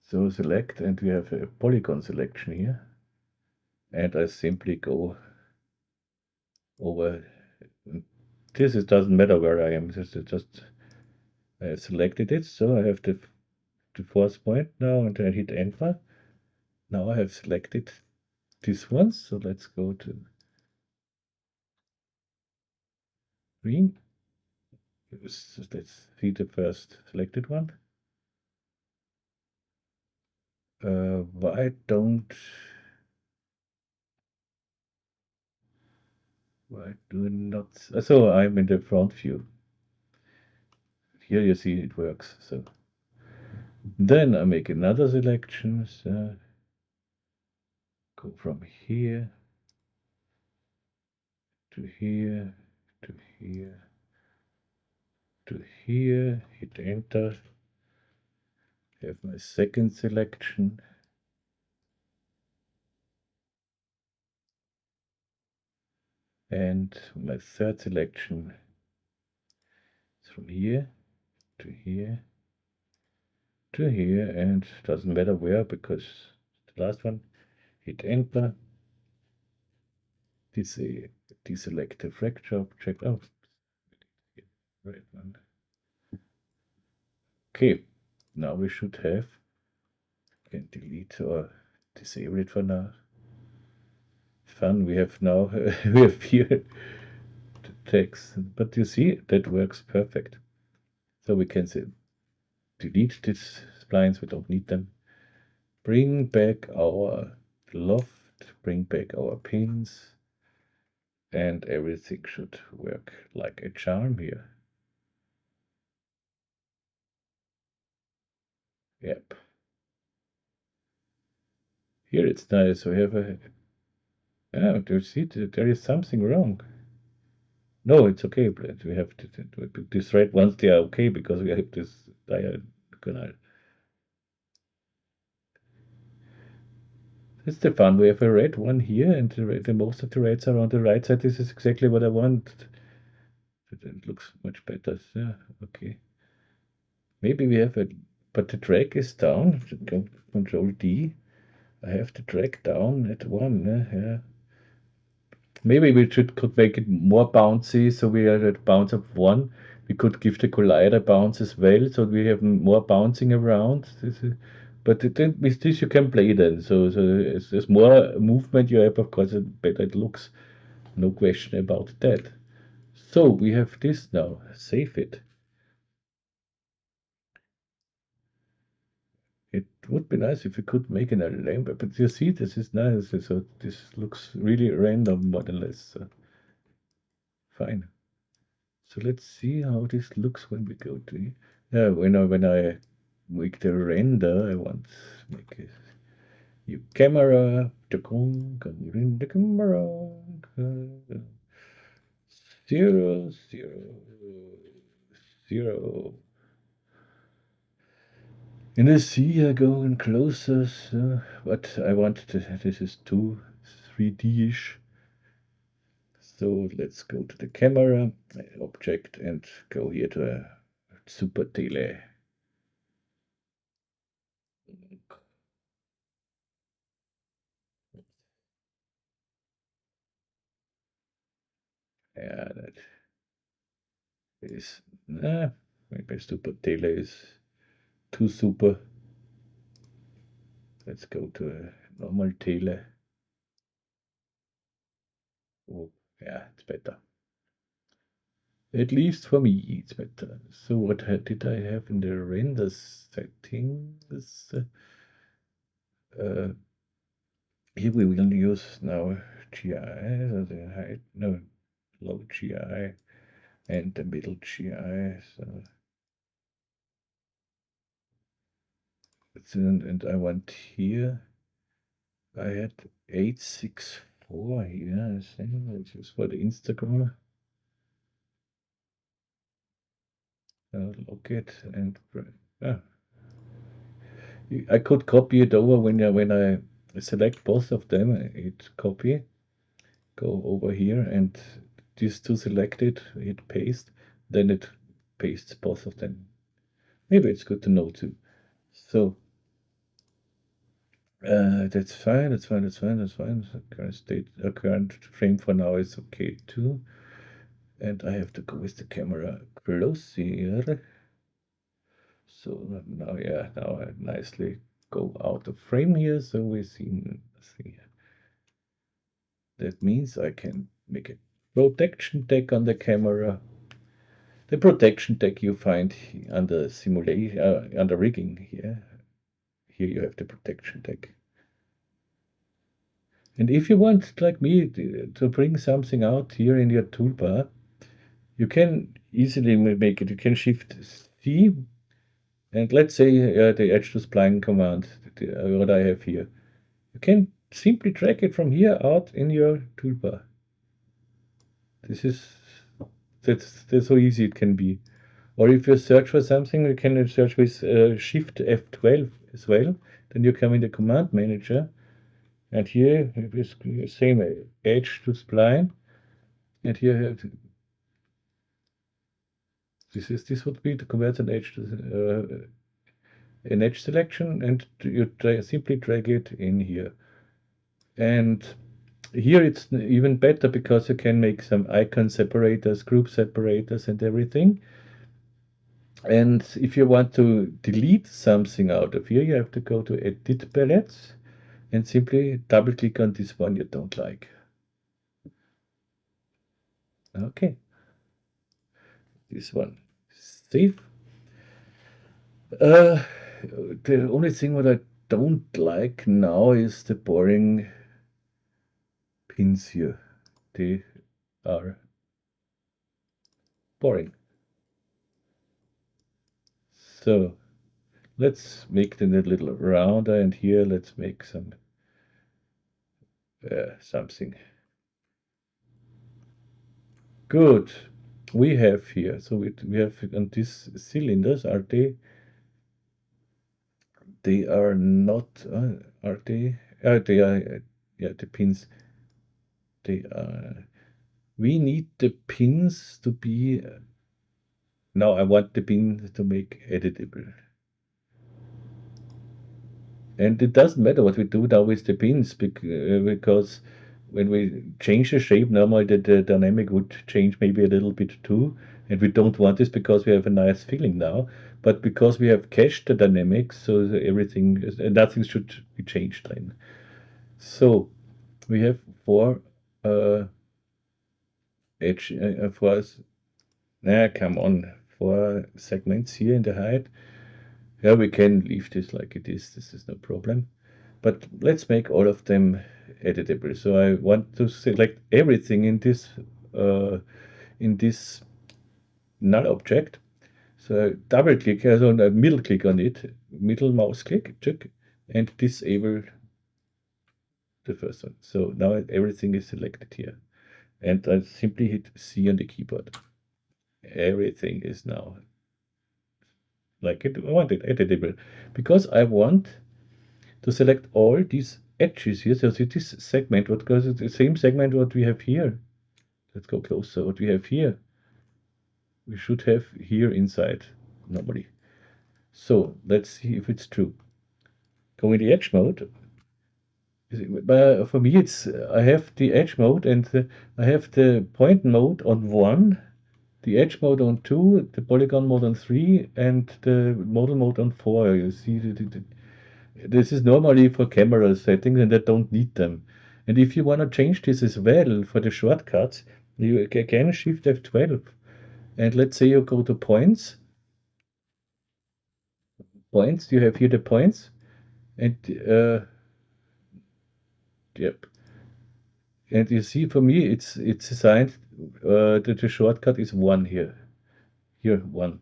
So select, and we have a polygon selection here. and I simply go over. This doesn't matter where I am. Just I have selected it, so I have the fourth point now, and I hit enter. Now I have selected this one, so let's go to green. Let's see the first selected one. Why do not? So I'm in the front view. Here you see it works. So then I make another selection. So go from here to here to here to here. Hit enter. Have my second selection. And my third selection is from here to here to here, and doesn't matter where because the last one. Hit enter. Deselect the fracture object. Oh, right one. Okay, now we should have. Can delete or disable it for now. Fun. We have now we have here the text, but you see that works perfect. So we can say delete these splines. We don't need them. Bring back our loft. Bring back our pins. And everything should work like a charm here. Yep. Here it's nice. We have a. Oh, you see, there is something wrong. No, it's okay. But we have to these red ones. They are okay because we have this diagonal. That's the fun. We have a red one here, and the most of the reds are on the right side. This is exactly what I want. It looks much better. Yeah, okay. Maybe we have a, but the drag is down. Control D. I have to drag down at one. Yeah. Maybe we could make it more bouncy, so we are at bounce of one. We could give the collider bounce as well, so we have more bouncing around. But with this you can play then. So as more movement you have, of course, the better it looks. No question about that. So we have this now. Save it. It would be nice if we could make an alarm, but you see, this is nice. So this looks really random, more or less. So fine. So let's see how this looks when we go to. Yeah, when I make the render, I want to make a new camera. In the camera. 0, 0, 0. In the sea, I go in closer, so, but I want this is too 3D-ish. So let's go to the camera object and go here to a super tele. Yeah, that is maybe super tele is too super. Let's go to a normal tele. Oh, yeah, it's better. At least for me, it's better. So what did I have in the render settings? Here we will use now GI, so the height, no, low GI and the middle GI. So and I want here. I had 864 here, I think, which is for the Instagram. I'll look it and I could copy it over when I select both of them. Hit copy, go over here, and these two selected, hit paste, then it pastes both of them. Maybe it's good to know too. So That's fine, that's fine, that's fine, that's fine. Current state, current frame for now is okay too. And I have to go with the camera close here. So now, yeah, now I nicely go out of frame here, so we see. That means I can make a protection tag on the camera. The protection tag you find under simulation, under rigging here. Here you have the protection tag. And if you want, like me, to bring something out here in your toolbar, you can easily make it. You can shift C, and let's say the edge to spline command, what I have here. You can simply drag it from here out in your toolbar. This is that's how easy it can be. Or if you search for something, you can search with Shift F12 as well. Then you come in the command manager, and here is the same edge to spline, and here have this would be to convert an edge to an edge selection, and you simply drag it in here. And here it's even better because you can make some icon separators, group separators, and everything. And if you want to delete something out of here, you have to go to Edit Palettes and simply double click on this one you don't like. Okay, this one. Save. The only thing what I don't like now is the boring pins here. They are boring. So let's make them a little rounder, and here let's make some something. Good. We have here, so we have on these cylinders, are they are not, are they? They are, yeah, the pins. They are. We need the pins to be. Now I want the pins to make editable. And it doesn't matter what we do now with the pins because when we change the shape, normally the dynamic would change maybe a little bit too. And we don't want this because we have a nice feeling now. But because we have cached the dynamics, so everything, nothing should be changed then. So we have four edge, four, come on, four segments here in the height. Yeah, we can leave this like it is. This is no problem. But let's make all of them editable. So I want to select everything in this null object. So I double click, so I middle click on it, middle mouse click, check, and disable the first one. So now everything is selected here. And I simply hit C on the keyboard. Everything is now like it. I want it editable because I want to select all these edges here. So this segment, what goes the same segment what we have here. Let's go closer. What we have here, we should have here inside normally. So let's see if it's true. Go in the edge mode. For me, it's I have the edge mode and I have the point mode on 1, the edge mode on 2, the polygon mode on 3, and the model mode on 4. You see, this is normally for camera settings, and I don't need them. And if you want to change this as well for the shortcuts, you again Shift F12. And let's say you go to points. Points, you have here the points. And yep. And you see, for me, it's assigned that the shortcut is 1 here. Here, 1.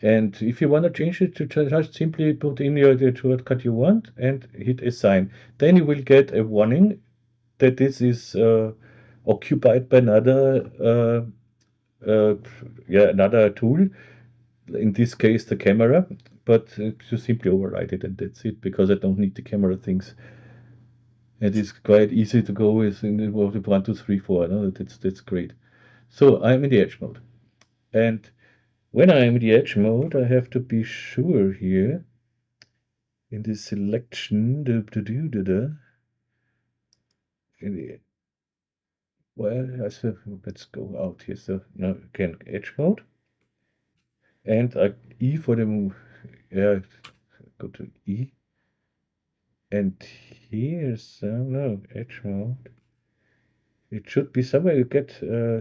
And if you want to change it, to just simply put in the shortcut you want and hit assign. Then you will get a warning that this is occupied by another tool. In this case, the camera. But you simply override it, and that's it, because I don't need the camera things. And it's quite easy to go with in the 1, 2, 3, 4. No? That's great. So I'm in the edge mode. And when I'm in the edge mode, I have to be sure here in the selection, well, so let's go out here. So now again, edge mode, and E for the yeah, go to E, and here's no edge mode. It should be somewhere you get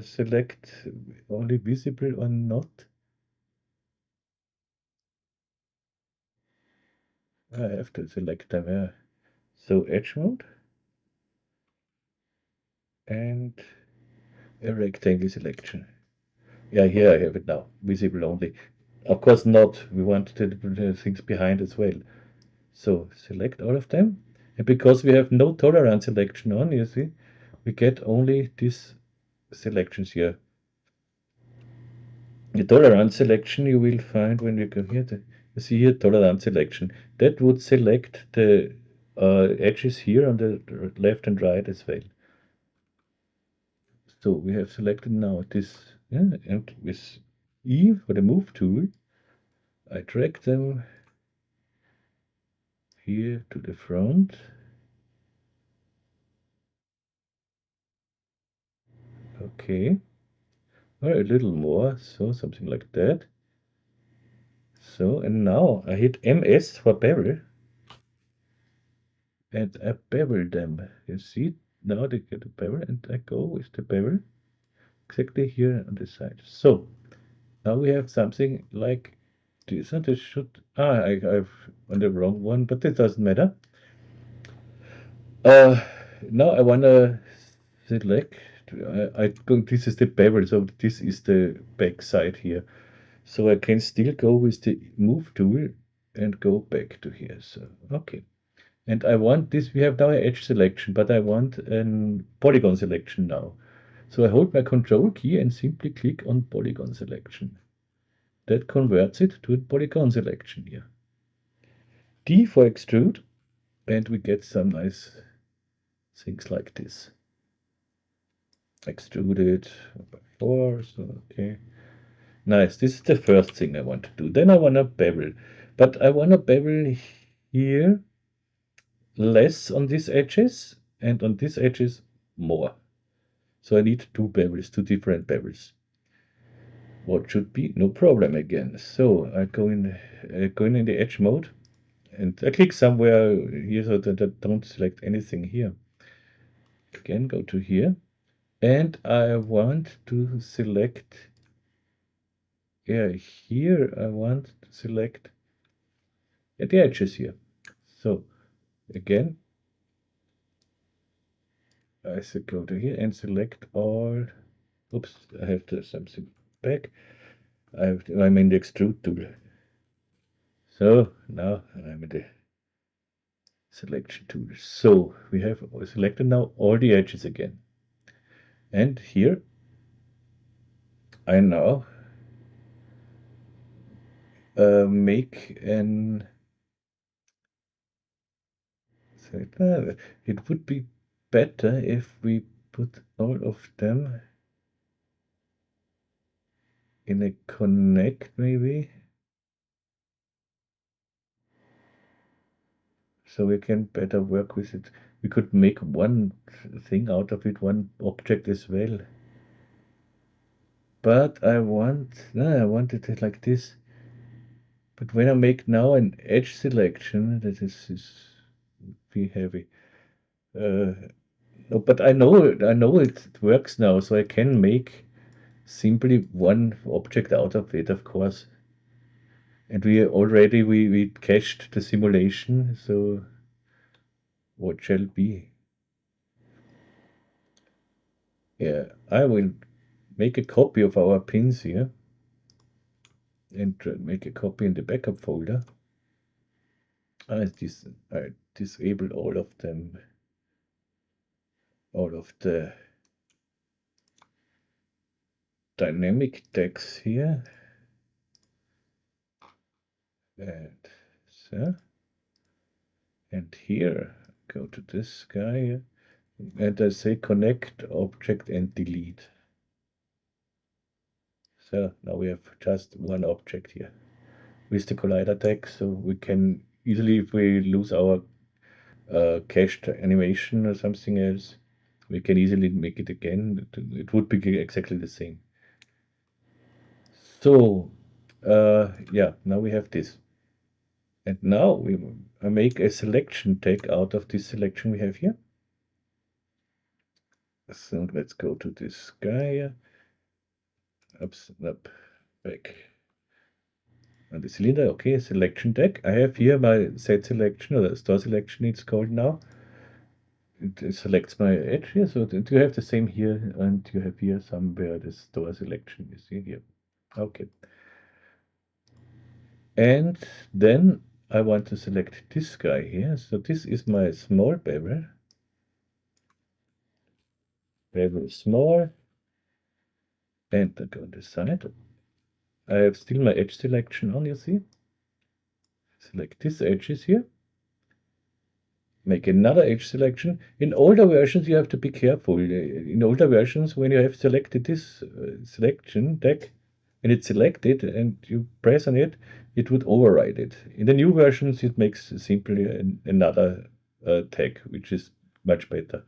select only visible or not. I have to select them. Yeah. So edge mode and a rectangle selection. Yeah, here I have it now. Visible only. Of course not. We want the things behind as well. So select all of them. And because we have no tolerance selection on, you see, we get only these selections here. The tolerance selection you will find when you go here. You see here tolerance selection. That would select the edges here on the left and right as well. So we have selected now this, yeah, and with E for the move tool, I drag them here to the front. Okay, or a little more, so something like that. So, and now I hit MS for bevel, and I bevel them. You see, now they get a bevel, and I go with the bevel exactly here on the side. So, now we have something like this, and this should, I've on the wrong one, but it doesn't matter. Uh, Now I wanna select, this is the bevel, so this is the back side here. So I can still go with the move tool and go back to here. So, okay. And I want this, we have now an edge selection, but I want a polygon selection now. So I hold my control key and simply click on polygon selection. That converts it to a polygon selection here. D for extrude, and we get some nice things like this. Extruded by force, okay. Nice, this is the first thing I want to do. Then I want to bevel, but I want to bevel here less on these edges and on these edges more. So I need two bevels, two different bevels. What should be no problem again. So I go in the edge mode, and I click somewhere here so that I don't select anything here. Again, go to here, and I want to select, yeah, here I want to select at the edges here. So again, I should go to here and select all. Oops, I have to something back. I'm in the extrude tool. So now I'm in the selection tool. So we have selected now all the edges again. And here I now make an. It would be better if we put all of them in a connect maybe. So we can better work with it. We could make one thing out of it, one object as well. But I wanted it like this. But when I make now an edge selection, that is be heavy. No, but I know it works now, so I can make simply one object out of it, of course. And we cached the simulation, so what shall be? Yeah, I will make a copy of our pins here and make a copy in the backup folder. I disable all of them, all of the dynamic tags here. And so, and here, go to this guy here, and I say connect object and delete. So now we have just one object here with the collider tag, so we can easily, if we lose our cached animation or something else, we can easily make it again. It would be exactly the same. So, yeah, now we have this. And now I make a selection tag out of this selection we have here. So let's go to this guy. Up, back. And the cylinder, okay, selection tag. I have here my set selection, or the store selection it's called now. It selects my edge here, so you have the same here, and you have here somewhere the store selection, you see here. Okay. And then I want to select this guy here. So this is my small bevel. Bevel small. And I go on the side. I have still my edge selection on, you see. Select these edges here. Make another edge selection. In older versions, you have to be careful. In older versions, when you have selected this selection tag, and it's selected and you press on it, it would override it. In the new versions, it makes simply another tag, which is much better.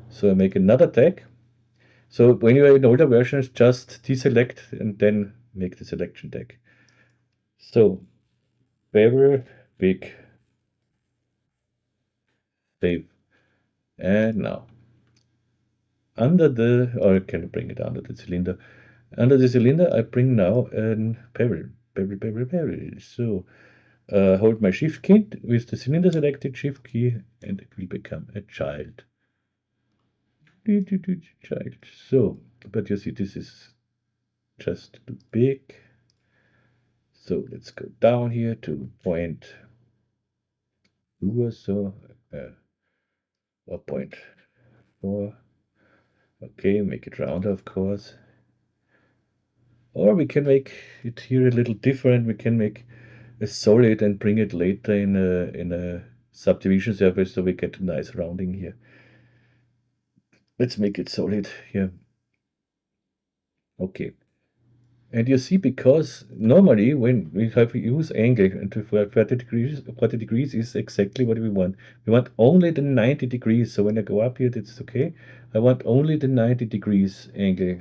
So I make another tag. So when you're in older versions, just deselect and then make the selection tag. So bevel, big, save. And now under the, or can you bring it under the cylinder? Under the cylinder, I bring now an bevel. So hold my shift key with the cylinder selected, shift key, and it will become a child. Child. So, but you see, this is just too big. So let's go down here to point 2 or so, or point 4. Okay, make it round, of course. Or we can make it here a little different. We can make a solid and bring it later in a subdivision surface so we get a nice rounding here. Let's make it solid here. Okay. And you see, because normally when we have use angle and for 40 degrees is exactly what we want. We want only the 90 degrees. So when I go up here, that's okay. I want only the 90 degrees angle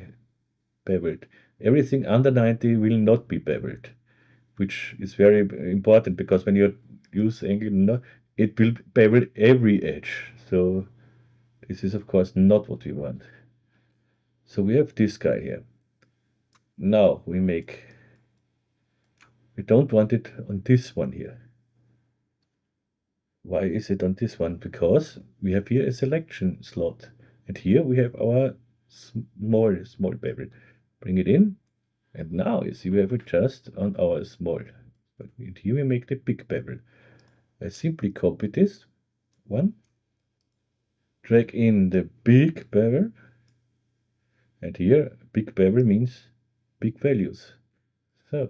beveled. Everything under 90 will not be beveled, which is very important because when you use angle, it will bevel every edge. So this is of course not what we want. So we have this guy here. Now we don't want it on this one here. Why is it on this one? Because we have here a selection slot. And here we have our small bevel. Bring it in. And now you see we have it just on our small. But here we make the big bevel. I simply copy this one, drag in the big bevel, and here big bevel means big values. So,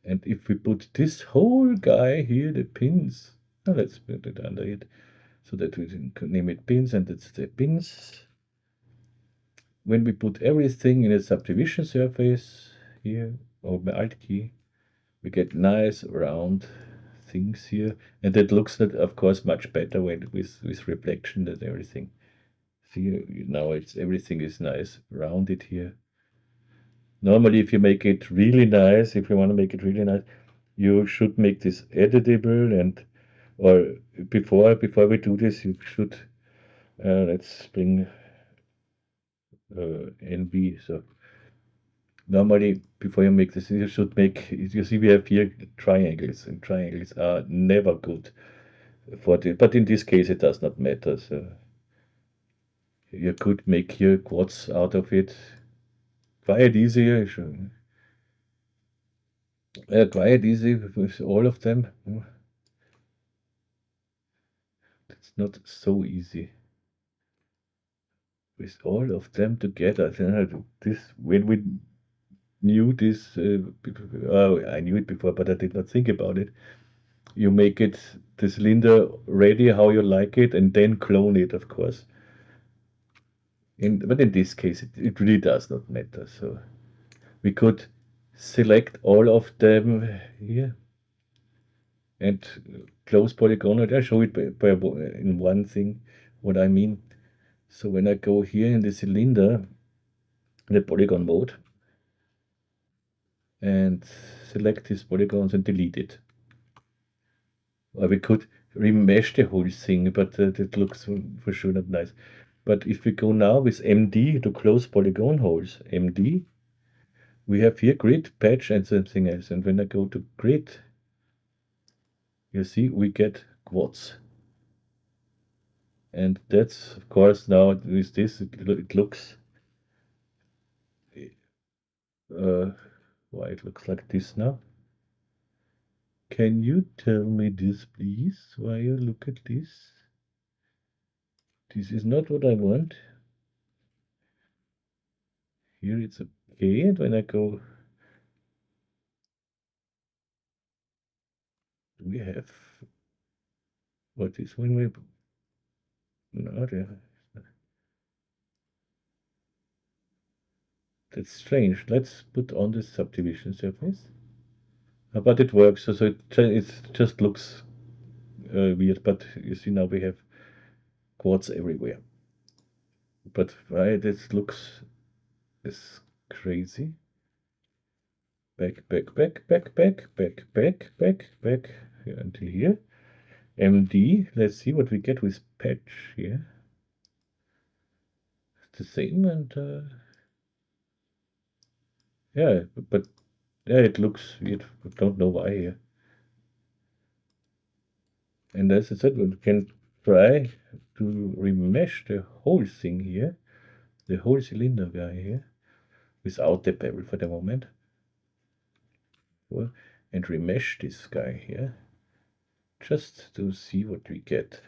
and if we put this whole guy here, the pins, now let's put it under it so that we can name it pins, and it's the pins. When we put everything in a subdivision surface here, or my Alt key, we get nice round things here, and that looks, of course, much better when with reflection and everything. See, now everything is nice rounded here. Normally, if you make it really nice, if you want to make it really nice, you should make this editable, and or before we do this, you should let's bring NB. So normally, before you make this, you should make. You see, we have here triangles, and triangles are never good for the. But in this case, it does not matter. So you could make here quads out of it. Quite easier. Quite easy with all of them. It's not so easy with all of them together. This when we knew this, I knew it before, but I did not think about it. You make it the cylinder ready how you like it, and then clone it, of course. But in this case, it really does not matter. So we could select all of them here. and close polygon. I show it in one thing what I mean. So when I go here in the cylinder, the polygon mode, and select these polygons and delete it. Or we could remesh the whole thing, but that looks for sure not nice. But if we go now with MD to close polygon holes, MD, we have here grid, patch, and something else. And when I go to grid, you see we get quads. And that's, of course, now with this, it looks, why it looks like this now. Can you tell me this, please? Why you look at this? This is not what I want. Here it's okay, and when I go, we have, what is when we, no, that's strange. Let's put on the subdivision surface. But it works, so it just looks weird, but you see now we have quads everywhere. But why this looks is crazy. Back, back, back, back, back, back, back, back, back, here until here. MD, let's see what we get with patch here. It's the same, and yeah, but yeah, it looks weird. I don't know why here. And as I said, we can try to remesh the whole thing here, the whole cylinder guy here, without the bevel for the moment. And remesh this guy here, just to see what we get.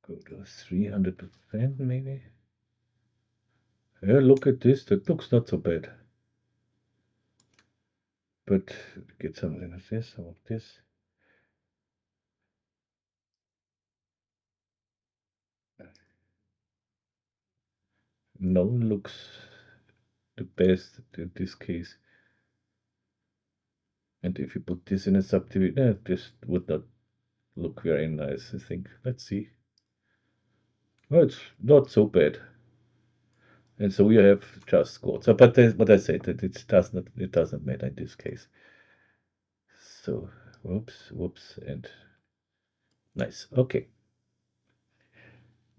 Go to 300% maybe. Yeah, look at this, that looks not so bad. But get something like this, some of this. No looks the best in this case. And if you put this in a subdivision, this would not look very nice, I think. Let's see. Well, it's not so bad. And so you have just quotes. But what I said, that it doesn't matter in this case. So whoops, and nice. Okay.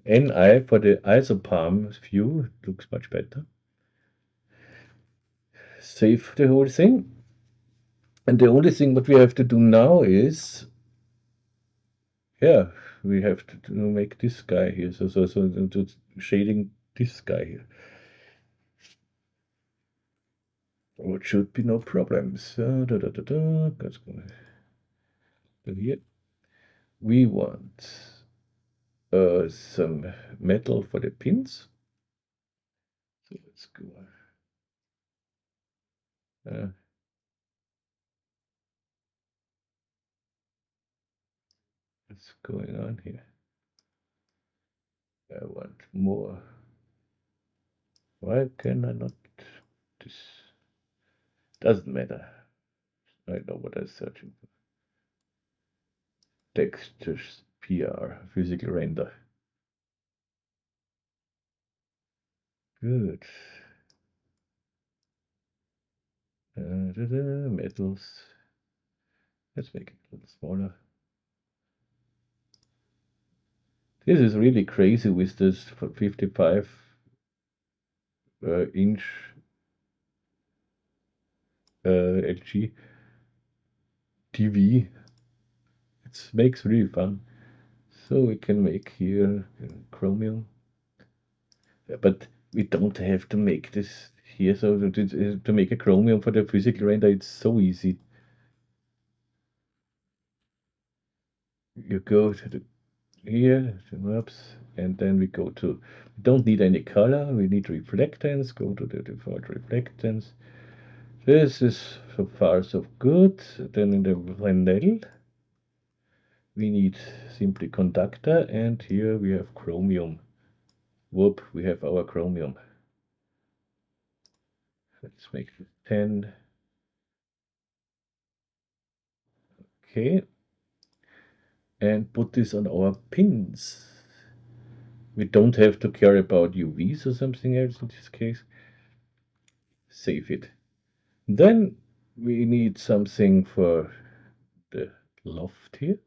NI for the isopalm view looks much better. Save the whole thing. And the only thing what we have to do now is, yeah, we have to make this guy here. So shading this guy here. It should be no problems. So let's go here. We want some metal for the pins. So let's go. What's going on here? I want more. Why can I not? This doesn't matter. I know what I'm searching for. Textures, PR, physical render. Good. Metals. Let's make it a little smaller. This is really crazy with this 55 inch LG TV. It makes really fun. So we can make here chromium, but we don't have to make this here. So to make a chromium for the physical render, it's so easy. You go to the here, to maps, and then we go to, we don't need any color, we need reflectance, go to the default reflectance. This is so far so good. Then in the Fresnel, we need simply conductor, and here we have chromium. Whoop, we have our chromium. Let's make it 10. Okay. And put this on our pins. We don't have to care about UVs or something else in this case. Save it. Then we need something for the loft here.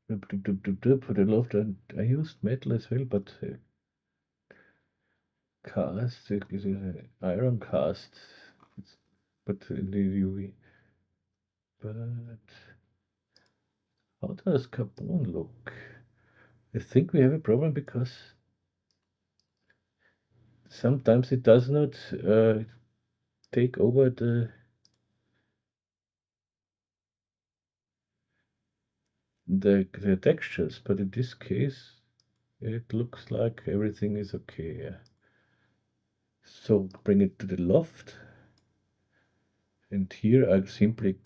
For the loft, and I used metal as well, but cast, iron cast, but in the UV. But how does carbon look? I think we have a problem because sometimes it does not take over the textures, but in this case it looks like everything is okay. So bring it to the loft, and here I simply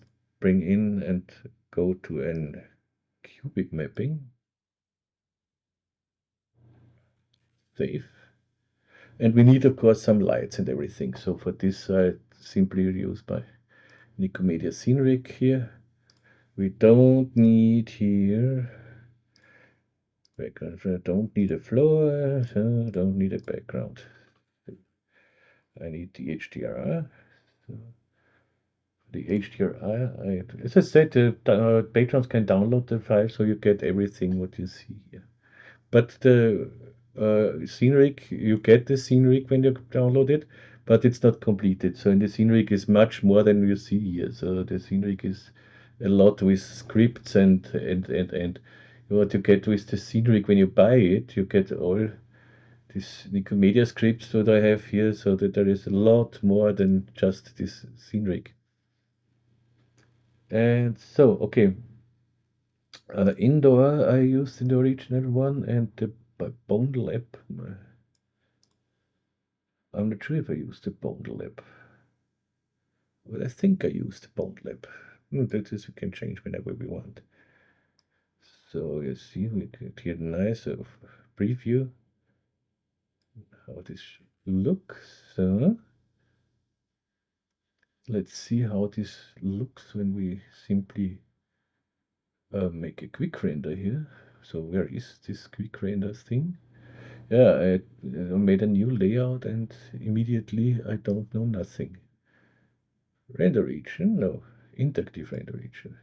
bring in and go to an cubic mapping, save, and we need of course some lights and everything. So for this I simply use my Nikomedias Scene Rig here. We don't need here background. I don't need a floor. So don't need a background. I need the HDRI. So the HDRI, as I said, the patrons can download the file, so you get everything what you see here. But the scene rig, you get the scene rig when you download it, but it's not completed. So in the scene rig is much more than you see here. So the scene rig is a lot with scripts and what you get with the scene rig when you buy it, you get all these Nikomedia scripts that I have here, so that there is a lot more than just this scene rig. And so, okay, indoor I used in the original one, and the bundle app. I'm not sure if I used the bundle app. Well, I think I used the bundle app. That is, we can change whenever we want. So you see, we get here nice preview how this looks. So let's see how this looks when we simply make a quick render here. So where is this quick render thing? Yeah, I made a new layout and immediately I don't know nothing. Render region? No, interactive render region.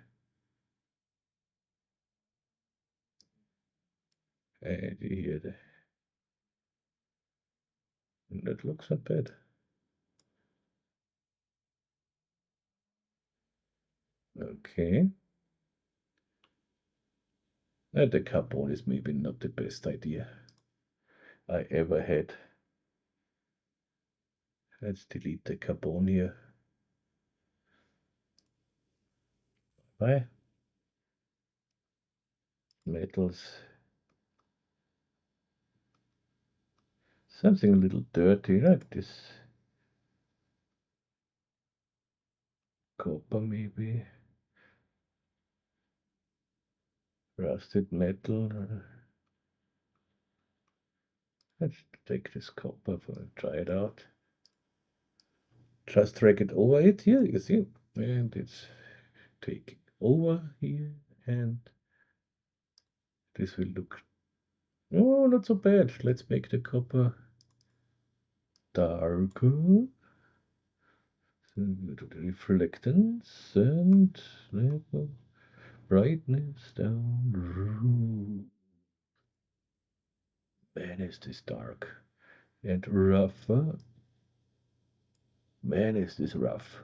And here, that looks not bad. Okay. The carbon is maybe not the best idea I ever had. Let's delete the carbon here. Bye. Metals. Something a little dirty like this. Copper maybe. Rusted metal. Let's take this copper and try it out. Just drag it over it here, you see, and it's taking over here, and this will look, oh, not so bad. Let's make the copper darker. So go to the reflectance and brightness down. Man, is this dark and rougher. Man, is this rough.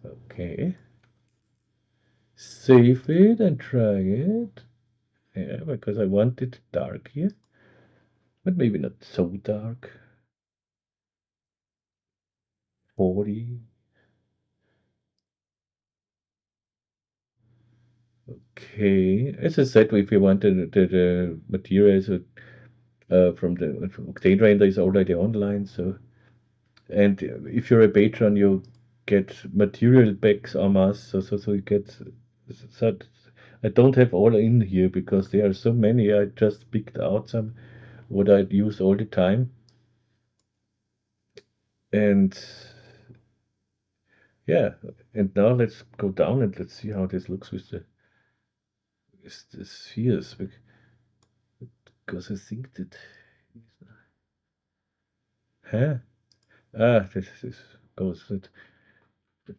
Okay. Save it and try it. Yeah, because I want it dark here. But maybe not so dark. 40. Okay. As I said, if you want the materials from the Octane render is already online, so and if you're a patron, you get material packs en masse, so you get so I don't have all in here because there are so many. I just picked out some what I use all the time. And yeah, and now let's go down and let's see how this looks with the spheres, because I think that, huh? This is goes with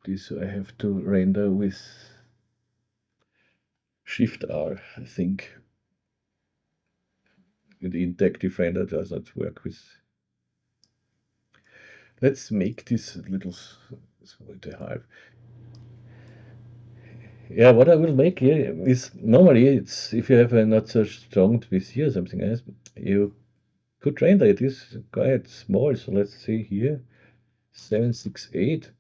this. I have to render with Shift R, I think. The interactive render does not work with. Let's make this little half. Yeah, what I will make here is normally it's if you have a not so strong PC or something else, you could render it. Is quite small, so let's see here, 768.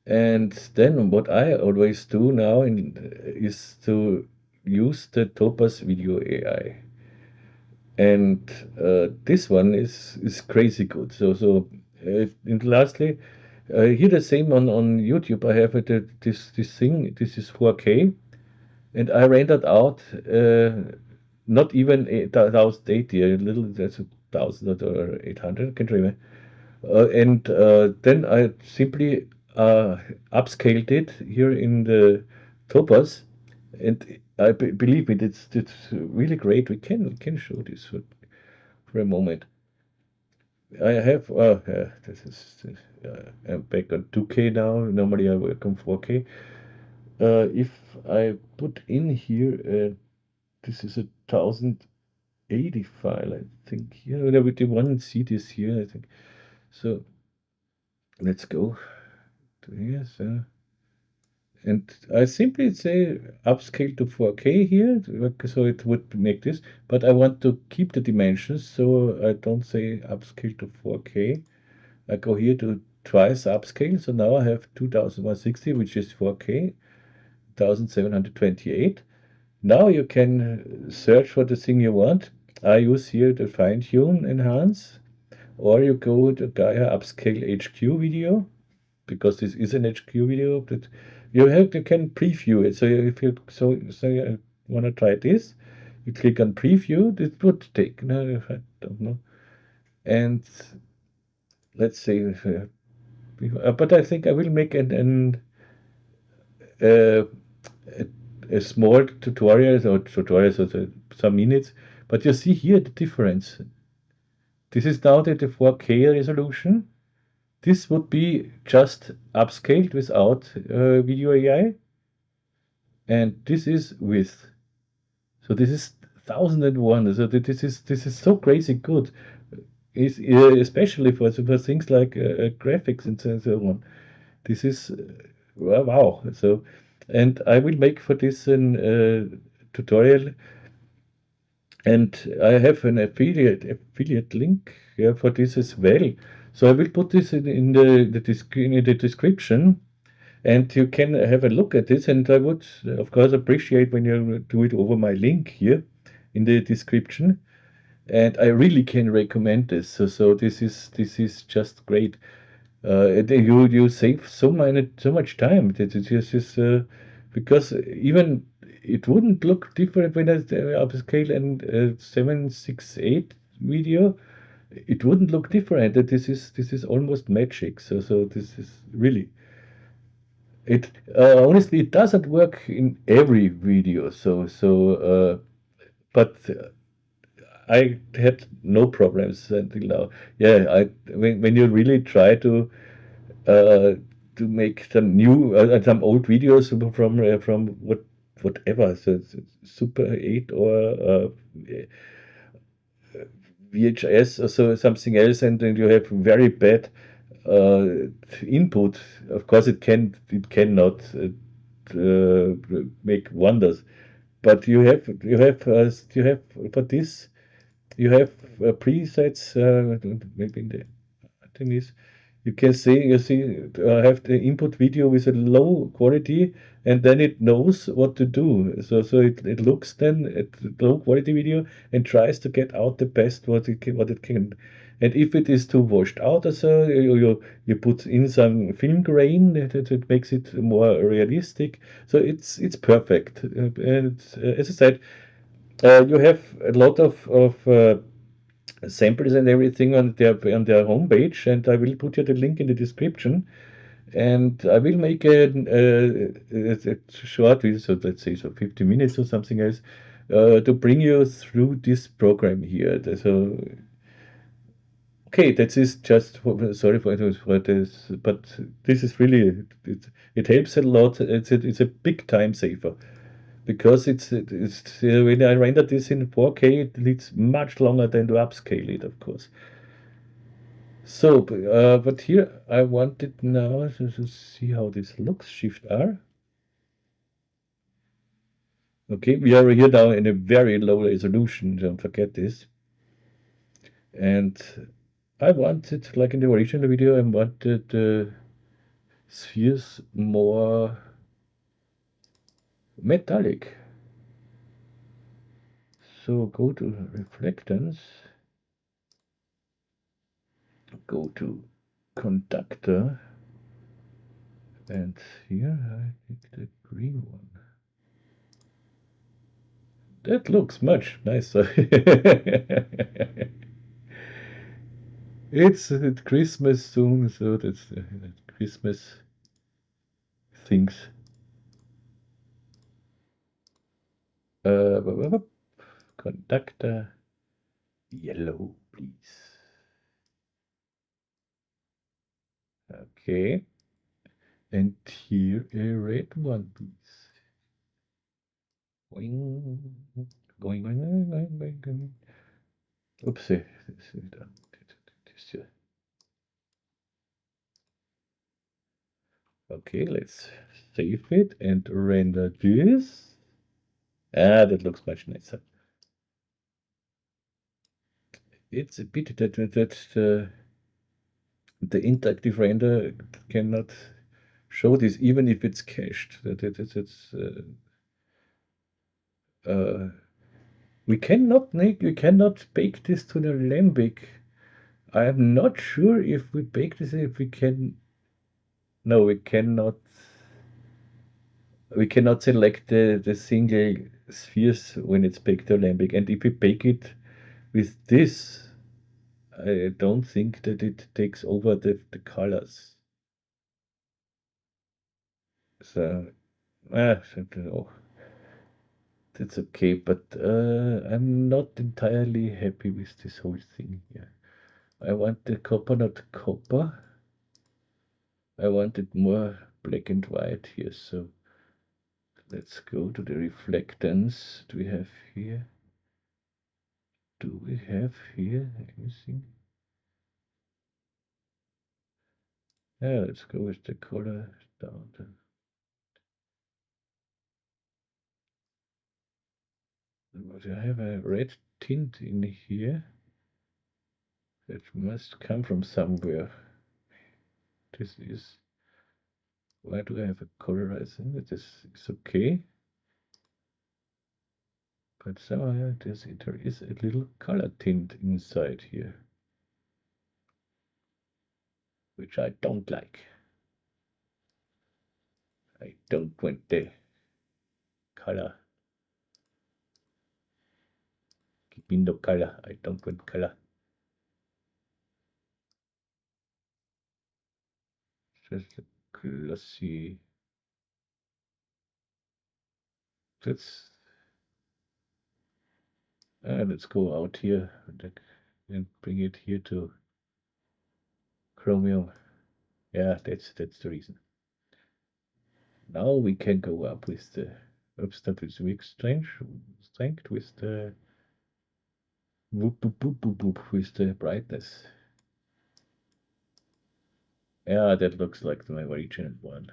And then what I always do now is to use the Topaz VideoAI. And this one is crazy good. And lastly, here the same on YouTube. I have this thing. This is 4K, and I rendered out not even 1080, a little, that's 1000 or 800, can't remember. And then I simply upscaled it here in the Topaz, and believe me, it's really great. We can show this for a moment. I have this is I'm back on 2K now. Normally I work on 4K. If I put in here, this is a 1080 file, I think. Here, yeah, with the one see this here, I think. So let's go to here. And I simply say upscale to 4K here, so it would make this, but I want to keep the dimensions, so I don't say upscale to 4K. I go here to twice upscale, so now I have 2160, which is 4K, 1728. Now you can search for the thing you want. I use here the fine tune enhance, or you go to Gaia upscale HQ video, because this is an HQ video that you can preview it. So if you you want to try this, you click on preview. It would take, no, I don't know. And let's see, but I think I will make uh, a, a small tutorial, so some minutes. But you see here the difference. This is now the 4K resolution. This would be just upscaled without video AI, and this is with. So this is 1001. So this is so crazy good. Is especially for things like graphics and so on. This is wow. So, and I will make for this an tutorial, and I have an affiliate link, yeah, for this as well. So I will put this in the description, and you can have a look at this. And I would, of course, appreciate when you do it over my link here in the description. And I really can recommend this. So this is just great. You save so much time. This is because even it wouldn't look different when I upscale and 768 video. It wouldn't look different. This is almost magic. So this is really it. Honestly, it doesn't work in every video. But I had no problems until now. Yeah, when you really try uh, to make some old videos from whatever, so it's Super 8 or VHS or so something else, and then you have very bad uh, input. Of course, it cannot make wonders, but you have for this. You have presets, maybe in the thing is, you see, have the input video with a low quality, and then it knows what to do. So it looks then at the low quality video and tries to get out the best what it can. And if it is too washed out, or so you put in some film grain that makes it more realistic. So it's perfect. And as I said, you have a lot of samples and everything on their homepage, and I will put you the link in the description. And I will make a short video, so let's say so 50 minutes or something else, to bring you through this program here. So, okay, that is just sorry for this, but this is really it helps a lot. It's a big time saver because it's when I render this in 4K, it needs much longer than to upscale it, of course. So, but here I wanted now to see how this looks. Shift R. Okay, we are here now in a very low resolution, don't forget this. And I wanted, like in the original video, I wanted the spheres more metallic. So go to reflectance, go to conductor, and here I pick the green one. That looks much nicer. It's Christmas soon, so that's Christmas things. Conductor yellow, please. Okay. And here a red one, please. Going, going. Oopsie. This here. Okay, let's save it and render this. Ah, that looks much nicer. It's a bit that the interactive render cannot show this even if it's cached. We cannot bake this to the Lambic. I am not sure if we bake this, if we can. No, we cannot. We cannot select the single spheres when it's baked to Lambic. And if we bake it with this, I don't think that it takes over the colors. So, I don't know. That's okay, but I'm not entirely happy with this whole thing here. I want the copper, not copper. I want it more black and white here, so let's go to the reflectance. Do we have here? Do we have here anything? Yeah, let's go with the color down. But I have a red tint in here. That must come from somewhere. This is. Why do I have a colorizing? This is okay. But somehow there is a little color tint inside here, which I don't like. I don't want the color. Give me no color. I don't want color. Just a glossy. Let's go out here and bring it here to chromium. Yeah, that's the reason. Now we can go up with the that is weak strength with the whoop boop boop boop boop with the brightness. Yeah, that looks like my original one.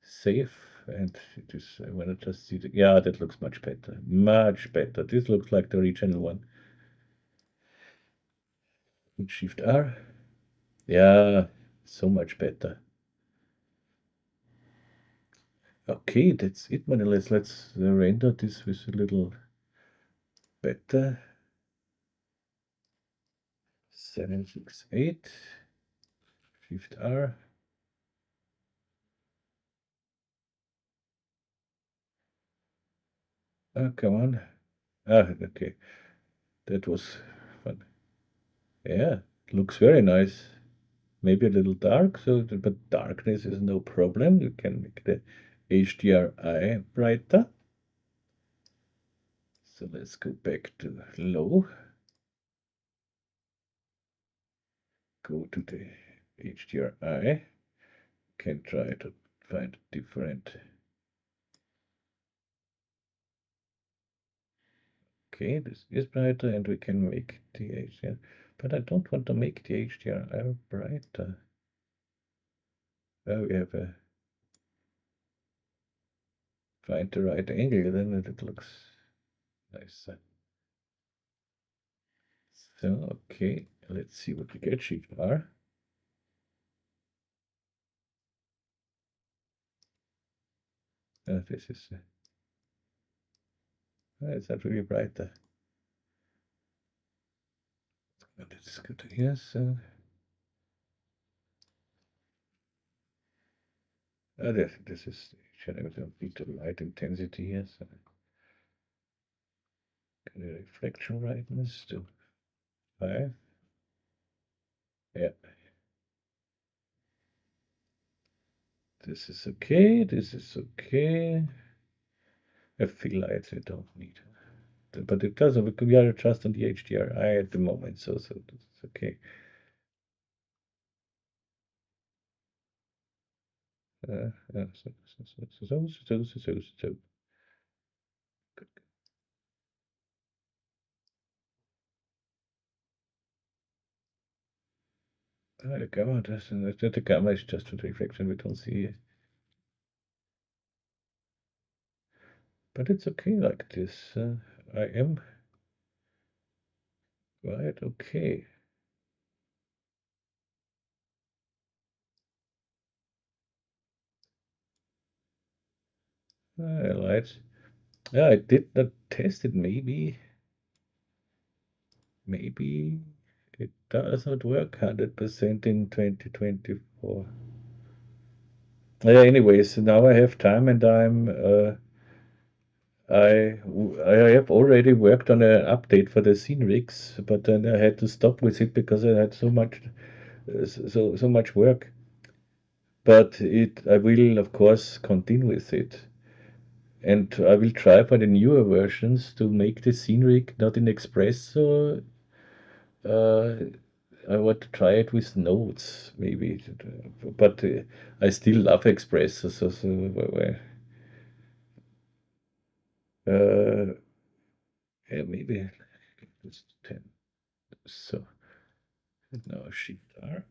Save, and it is. I want to just see the. Yeah, that looks much better. Much better. This looks like the original one. And Shift R. Yeah, so much better. Okay, that's it, man. Let's render this with a little better. 768. Shift R. Come on. Ah, okay. That was Yeah, looks very nice. Maybe a little dark, but darkness is no problem. You can make the HDRI brighter. So let's go back to low. Go to the HDRI. Can try to find different. Okay, this is brighter, and we can make the HDR. But I don't want to make the HDRI brighter. We have a find the right angle, then it looks nicer. So, okay, let's see what we get. Shift R. This is it's not really brighter. Let's go to here. So this is shadow with the light intensity here. So the reflection brightness to 5. Yeah. This is okay. This is okay. Fill lights I don't need. But it doesn't. We are just on the HDRI at the moment, so it's okay. So. Good. The camera doesn't. The camera is just a reflection. We don't see it, but it's okay like this. I am quite okay. Lights. Yeah, I did not test it. Maybe it does not work 100% in 2024. Yeah, anyways, now I have time and I have already worked on an update for the scene rigs, but then I had to stop with it because I had so much so much work. But I will of course continue with it. And I will try for the newer versions to make the scene rig not in Espresso. Uh, I want to try it with notes, maybe. But I still love Espresso, uh, yeah, maybe it's 10. So now Shift R.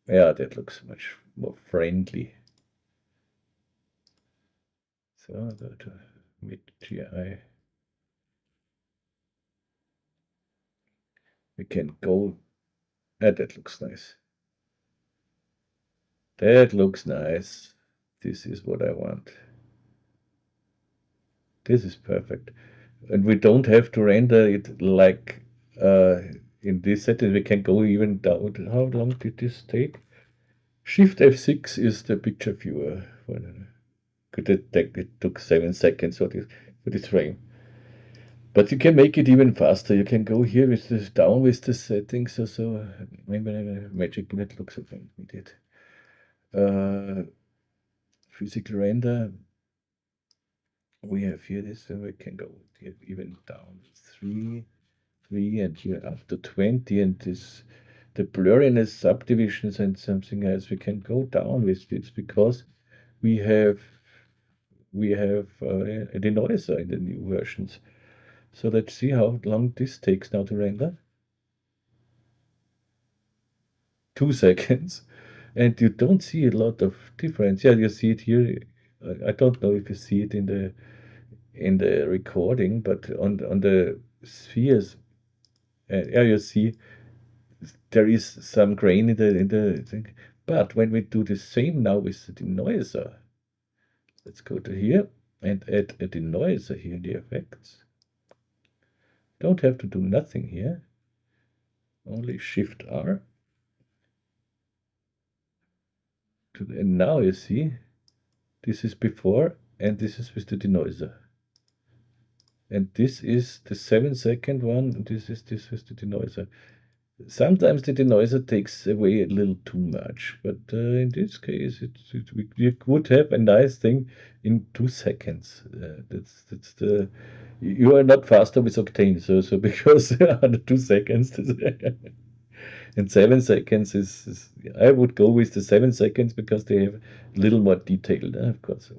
Yeah, that looks much more friendly. So go to mid GI. We can go. That looks nice. That looks nice. This is what I want. This is perfect. And we don't have to render it like in this setting. We can go even down. How long did this take? Shift F6 is the picture viewer. It took 7 seconds for this frame. But you can make it even faster. You can go here with this down with the settings. So maybe Magic Bullet looks like we did. Physical render. We have here this, and we can go here even down 3, and here up to 20, and this the blurriness subdivisions and something else. We can go down with this because we have a denoiser in the new versions. So let's see how long this takes now to render. 2 seconds, and you don't see a lot of difference. Yeah, you see it here. I don't know if you see it in the recording, but on the spheres, yeah, you see there is some grain in the thing. But when we do the same now with the denoiser, let's go to here and add a denoiser here in the effects. Don't have to do nothing here. Only Shift R. And now you see this is before and this is with the denoiser. and this is the 7-second one, and this is the denoiser. Sometimes the denoiser takes away a little too much, but in this case, we could have a nice thing in 2 seconds. That's the you are not faster with Octane, so because under 2 seconds, and 7 seconds is I would go with the 7 seconds because they have a little more detail, of course,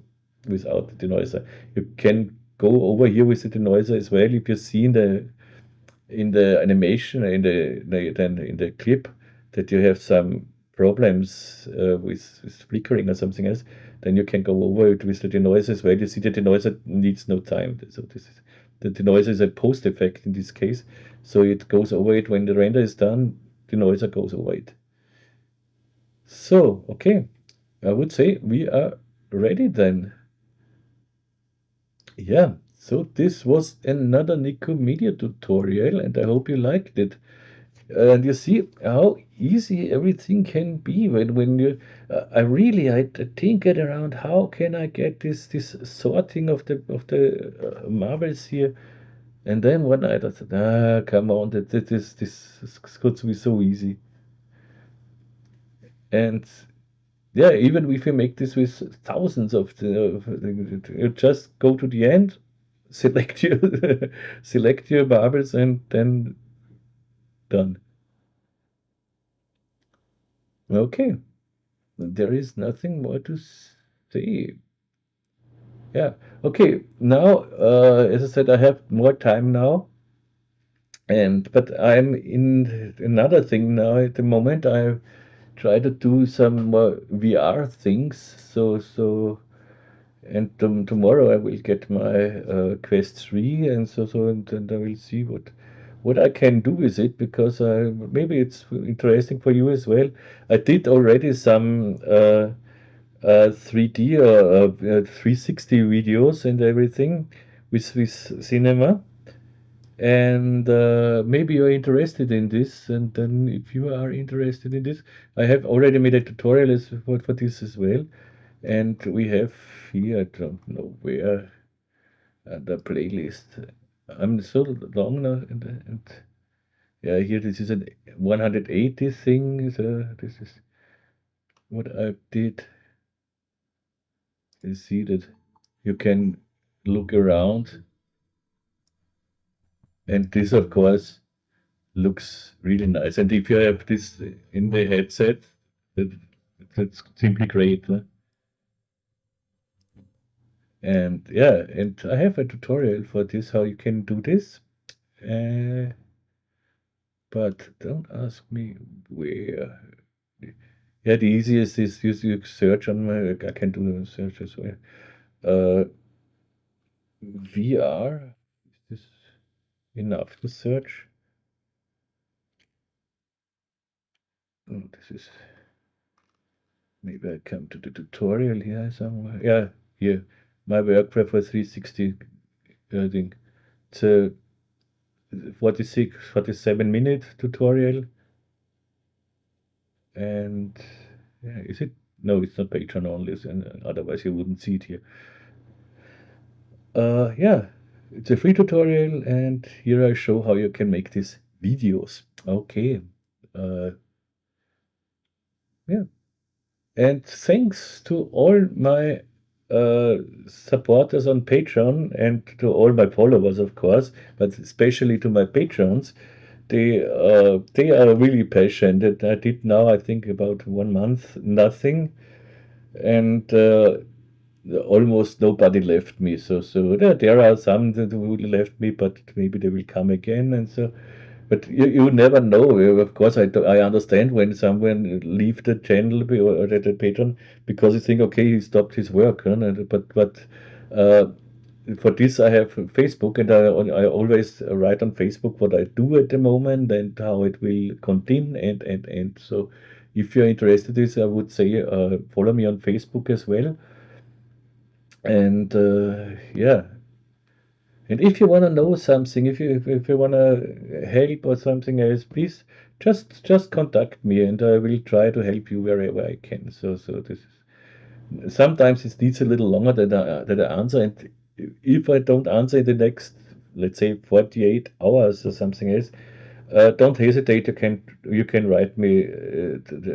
without the denoiser. You can go over here with the denoiser as well if you see in the animation then in the clip that you have some problems with flickering or something else, then you can go over it with the denoiser as well. You see the denoiser needs no time, so this is the denoiser is a post effect in this case, so it goes over it when the render is done. The denoiser goes over it. So okay, I would say we are ready then. Yeah, so this was another Nikomedia tutorial, and I hope you liked it. And you see how easy everything can be when you. I think it around how can I get this sorting of the marbles here, and then one night I said, come on, this is going to be so easy. And yeah, even if you make this with thousands you just go to the end, select your select your marbles, and then done. Okay. There is nothing more to say. Yeah. Okay. Now, as I said, I have more time now, and but I'm in another thing now at the moment. I try to do some more VR things. And tomorrow I will get my Quest 3, and I will see what I can do with it because maybe it's interesting for you as well. I did already some 3D or 360 videos and everything with cinema. And maybe you're interested in this. And then if you are interested in this, I have already made a tutorial for this as well. And we have here, I don't know where, the playlist. I'm so long now, and yeah, here this is a 180 thing. So this is what I did. You see that you can look around, and this, of course, looks really nice. And if you have this in the headset, that, that's simply great. Huh? And yeah, and I have a tutorial for this, how you can do this. Uh, but don't ask me where. Yeah, the easiest is you search on my, I can do a search as well. Uh, VR, is this enough to search? Oh, this is, maybe I come to the tutorial here somewhere. Yeah, here, my workflow for 360 thing. It's a 47-minute tutorial. And yeah, is it? No, it's not Patreon only, otherwise you wouldn't see it here. Yeah, it's a free tutorial, and here I show how you can make these videos. Okay. Uh, yeah. And thanks to all my supporters on Patreon and to all my followers, of course, but especially to my patrons. They are really patient. I did now, I think, about 1 month, nothing, and almost nobody left me. So there are some that who left me, but maybe they will come again, and so. But you never know. Of course, I understand when someone leave the channel or the patron because you think, okay, he stopped his work, huh? But uh, for this I have Facebook, and I always write on Facebook what I do at the moment and how it will continue, and so if you're interested in this, I would say follow me on Facebook as well. And yeah, and if you want to know something, if you want to help or something else, please just contact me, and I will try to help you wherever I can. So this is, sometimes it needs a little longer that I answer, and if I don't answer in the next let's say 48 hours or something else, don't hesitate. You can write me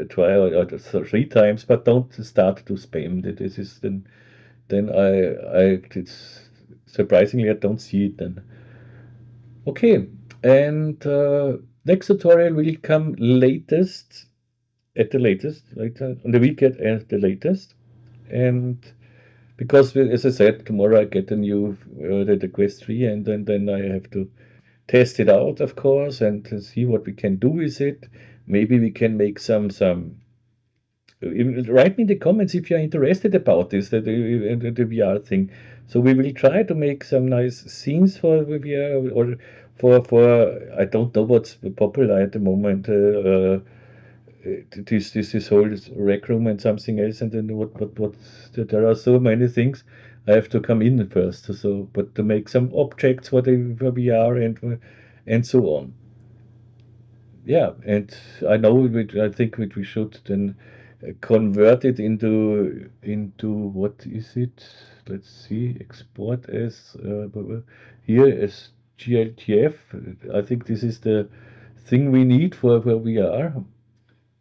try or 3 times, but don't start to spam. This is then I it's surprisingly I don't see it then. Okay, and next tutorial will come latest at the latest, later on the weekend at the latest, and because as I said, tomorrow I get a new the Quest 3, and then I have to test it out, of course, and to see what we can do with it. Maybe we can make some. Write me in the comments if you're interested about this, the VR thing. So we will try to make some nice scenes for VR, or for I don't know what's popular at the moment. This whole rec room and something else, and then what there are so many things. I have to come in first, so but to make some objects for VR and so on. Yeah, and I know I think we should then convert it into what is it? Let's see, export as here as GLTF. I think this is the thing we need for VR,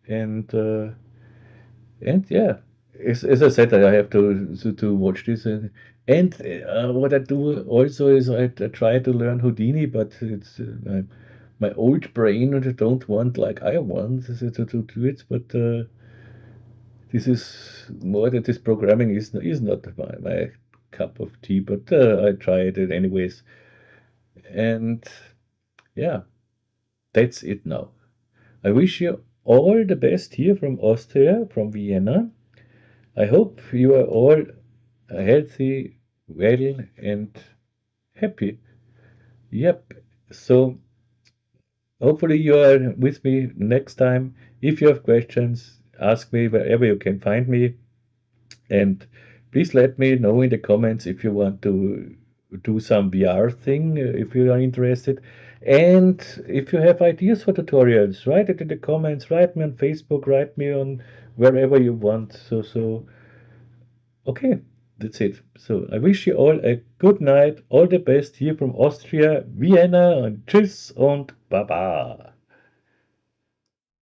and yeah, as I said, I have to watch this, and what I do also is I try to learn Houdini, but it's my old brain don't want like I want to do it, but this is more that this programming is not my cup of tea, but I tried it anyways, and yeah, that's it now. I wish you all the best here from Austria, from Vienna. I hope you are all healthy, well, and happy. Yep. So hopefully you are with me next time. If you have questions, ask me wherever you can find me. And please let me know in the comments if you want to do some VR thing, if you are interested. And if you have ideas for tutorials, write it in the comments, write me on Facebook, write me on wherever you want. So okay, that's it. So I wish you all a good night, all the best here from Austria, Vienna, and tschüss und baba.